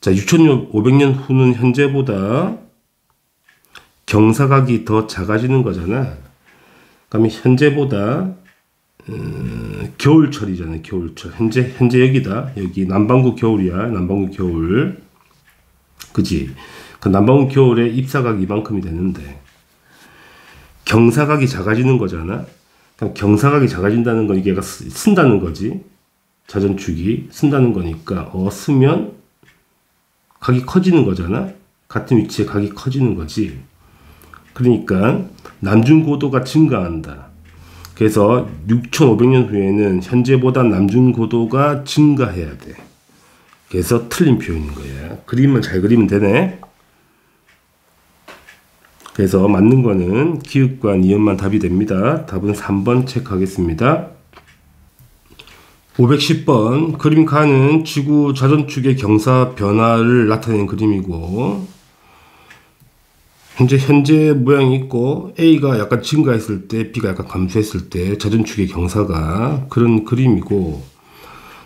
자, 6,500년 후는 현재보다 경사각이 더 작아지는 거잖아. 그러면 현재보다 겨울철이잖아요. 겨울철. 현재 여기다. 여기 남반구 겨울이야. 남반구 겨울. 그지? 그 남반구 겨울에 입사각이 이만큼이 되는데 경사각이 작아지는 거잖아. 그럼 경사각이 작아진다는 건 이게 쓴다는 거지. 자전축이 쓴다는 거니까 쓰면 각이 커지는 거잖아. 같은 위치에 각이 커지는 거지. 그러니까 남중고도가 증가한다. 그래서 6500년 후에는 현재보다 남중고도가 증가해야 돼. 그래서 틀린 표현인 거야. 그림을 잘 그리면 되네. 그래서 맞는 거는 기읍과 니은만 답이 됩니다. 답은 3번 체크하겠습니다. 510번 그림 가는 지구 자전축의 경사 변화를 나타낸 그림이고, 현재 모양이 있고 A가 약간 증가했을 때 B가 약간 감소했을 때 자전축의 경사가 그런 그림이고,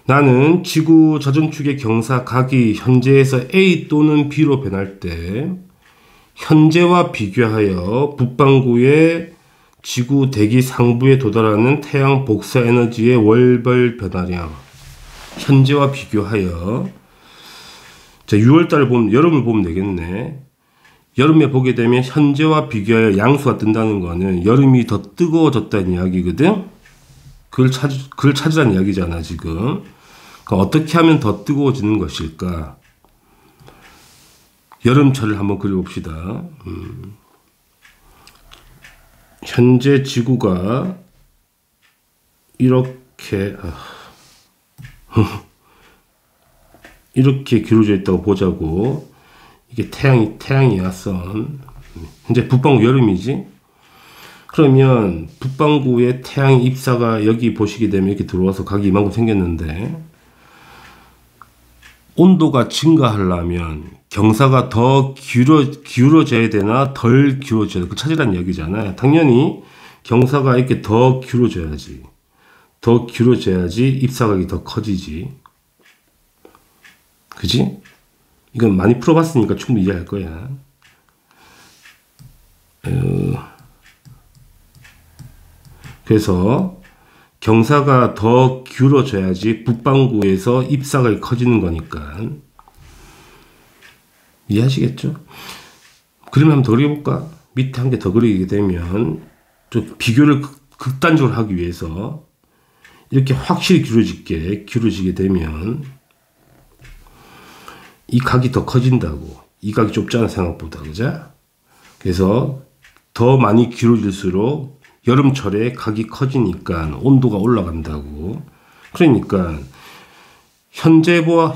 나는 지구 자전축의 경사 각이 현재에서 A 또는 B로 변할 때 현재와 비교하여 북반구의 지구 대기 상부에 도달하는 태양 복사 에너지의 월별 변화량, 현재와 비교하여, 자 6월달을 보면 여름을 보면 되겠네. 여름에 보게 되면 현재와 비교하여 양수가 뜬다는 거는 여름이 더 뜨거워졌다는 이야기거든. 그걸 찾으라는 이야기잖아 지금. 그러니까 어떻게 하면 더 뜨거워지는 것일까? 여름철을 한번 그려봅시다. 현재 지구가 이렇게 이렇게 기울어져 있다고 보자고. 이게 태양이야, 선. 현재 북반구 여름이지. 그러면 북반구의 태양 입사가 여기 보시게 되면 이렇게 들어와서 각이 이만큼 생겼는데, 온도가 증가하려면 경사가 더 기울어져야 되나 덜 기울어져야 되나, 그 찾으라는 이야기잖아요. 당연히 경사가 이렇게 더 기울어져야지. 더 기울어져야지 입사각이 더 커지지. 그지? 이건 많이 풀어봤으니까 충분히 이해할 거야. 그래서 경사가 더 기울어져야지 북반구에서 입사각이 커지는 거니까. 이해하시겠죠? 그림 한번 더 그려볼까? 밑에 한 개 더 그리게 되면 좀 비교를 극단적으로 하기 위해서 이렇게 확실히 기울어지게 되면 이 각이 더 커진다고. 이 각이 좁잖아 생각보다. 그죠? 그래서 더 많이 기울어질수록 여름철에 각이 커지니까 온도가 올라간다고. 그러니까 현재와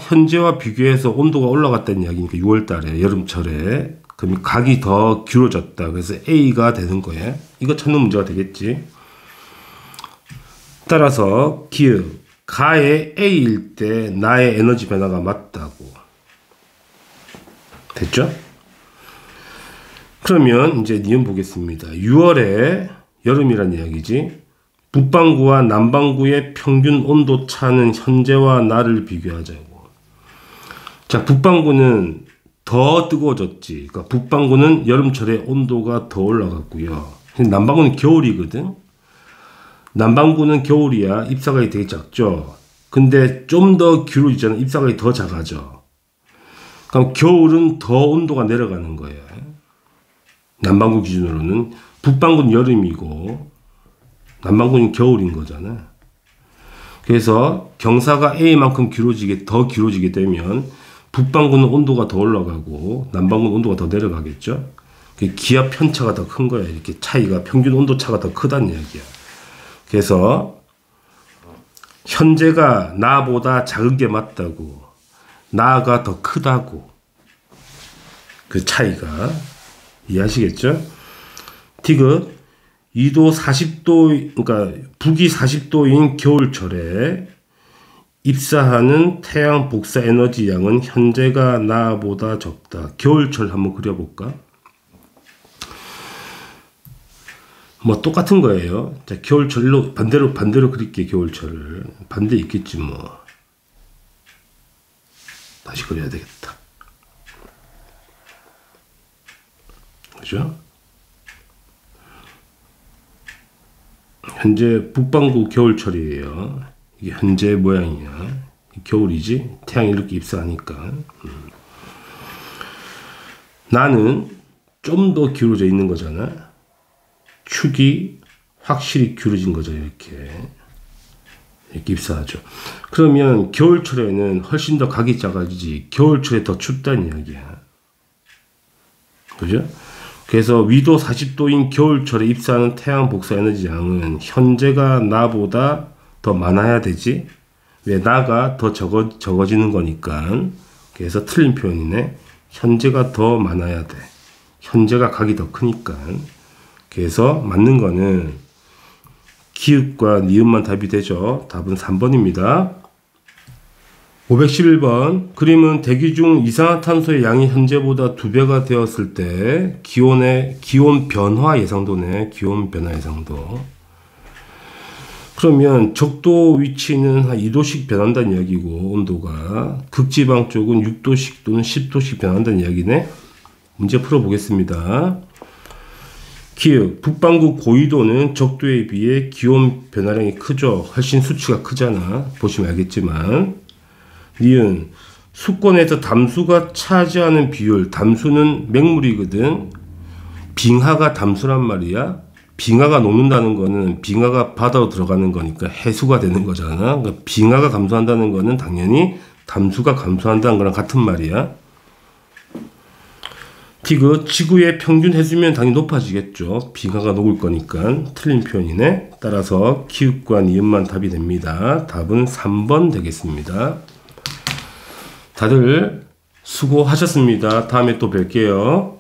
비교해서 온도가 올라갔다는 이야기니까 6월달에 여름철에 그럼 각이 더 기울어졌다. 그래서 A가 되는 거예요. 이거 찾는 문제가 되겠지. 따라서 기읍 가의 A일 때 나의 에너지 변화가 맞다고. 됐죠? 그러면 이제 니은 보겠습니다. 6월에 여름이란 이야기지. 북반구와 남반구의 평균 온도 차는 현재와 나를 비교하자고. 자, 북반구는 더 뜨거워졌지. 그러니까 북반구는 여름철에 온도가 더 올라갔고요. 남반구는 겨울이거든. 남반구는 겨울이야. 입사각이 되게 작죠. 근데 좀 더 기울어지잖아. 입사각이 더 작아져. 그럼 겨울은 더 온도가 내려가는 거예요. 남반구 기준으로는. 북반구는 여름이고 남반구는 겨울인 거잖아. 그래서 경사가 A만큼 더 기울어지게 되면 북반구는 온도가 더 올라가고 남반구는 온도가 더 내려가겠죠. 기압 편차가 더 큰 거야. 이렇게 차이가, 평균 온도 차가 더 크다는 이야기야. 그래서 현재가 나보다 작은 게 맞다고. 나가 더 크다고. 그 차이가. 이해하시겠죠? 디귿 2도 40도, 그러니까 북위 40도인 겨울철에 입사하는 태양 복사 에너지 양은 현재가 나보다 적다. 겨울철 한번 그려볼까? 뭐 똑같은 거예요. 자, 겨울철로 반대로 그릴게. 겨울철을 반대 있겠지 뭐. 다시 그려야 되겠다. 그죠? 현재 북반구 겨울철이에요. 이게 현재 모양이야. 겨울이지? 태양이 이렇게 입사하니까. 나는 좀 더 기울어져 있는 거잖아. 축이 확실히 기울어진 거죠. 이렇게 입사하죠. 그러면 겨울철에는 훨씬 더 각이 작아지지. 겨울철에 더 춥다는 이야기야. 그죠? 그래서 위도 40도인 겨울철에 입사하는 태양 복사 에너지 양은 현재가 나보다 더 많아야 되지. 왜? 나가 더 적어지는 거니까. 그래서 틀린 표현이네. 현재가 더 많아야 돼. 현재가 각이 더 크니까. 그래서 맞는 거는 기읍과 니읍만 답이 되죠. 답은 3번입니다. 511번. 그림은 대기 중 이산화탄소의 양이 현재보다 2배가 되었을 때 기온 변화 예상도네. 기온 변화 예상도. 그러면 적도 위치는 한 2도씩 변한다는 이야기고, 온도가 극지방 쪽은 6도씩 또는 10도씩 변한다는 이야기네. 문제 풀어보겠습니다. 기읍, 북반구 고위도는 적도에 비해 기온 변화량이 크죠. 훨씬 수치가 크잖아. 보시면 알겠지만. 니은, 수권에서 담수가 차지하는 비율, 담수는 맹물이거든. 빙하가 담수란 말이야. 빙하가 녹는다는 거는 빙하가 바다로 들어가는 거니까 해수가 되는 거잖아. 그러니까 빙하가 감소한다는 거는 당연히 담수가 감소한다는 거랑 같은 말이야. 티그, 지구의 평균 해수면 당연히 높아지겠죠. 빙하가 녹을 거니까. 틀린 표현이네. 따라서 기읍과 니읍만 답이 됩니다. 답은 3번 되겠습니다. 다들 수고하셨습니다. 다음에 또 뵐게요.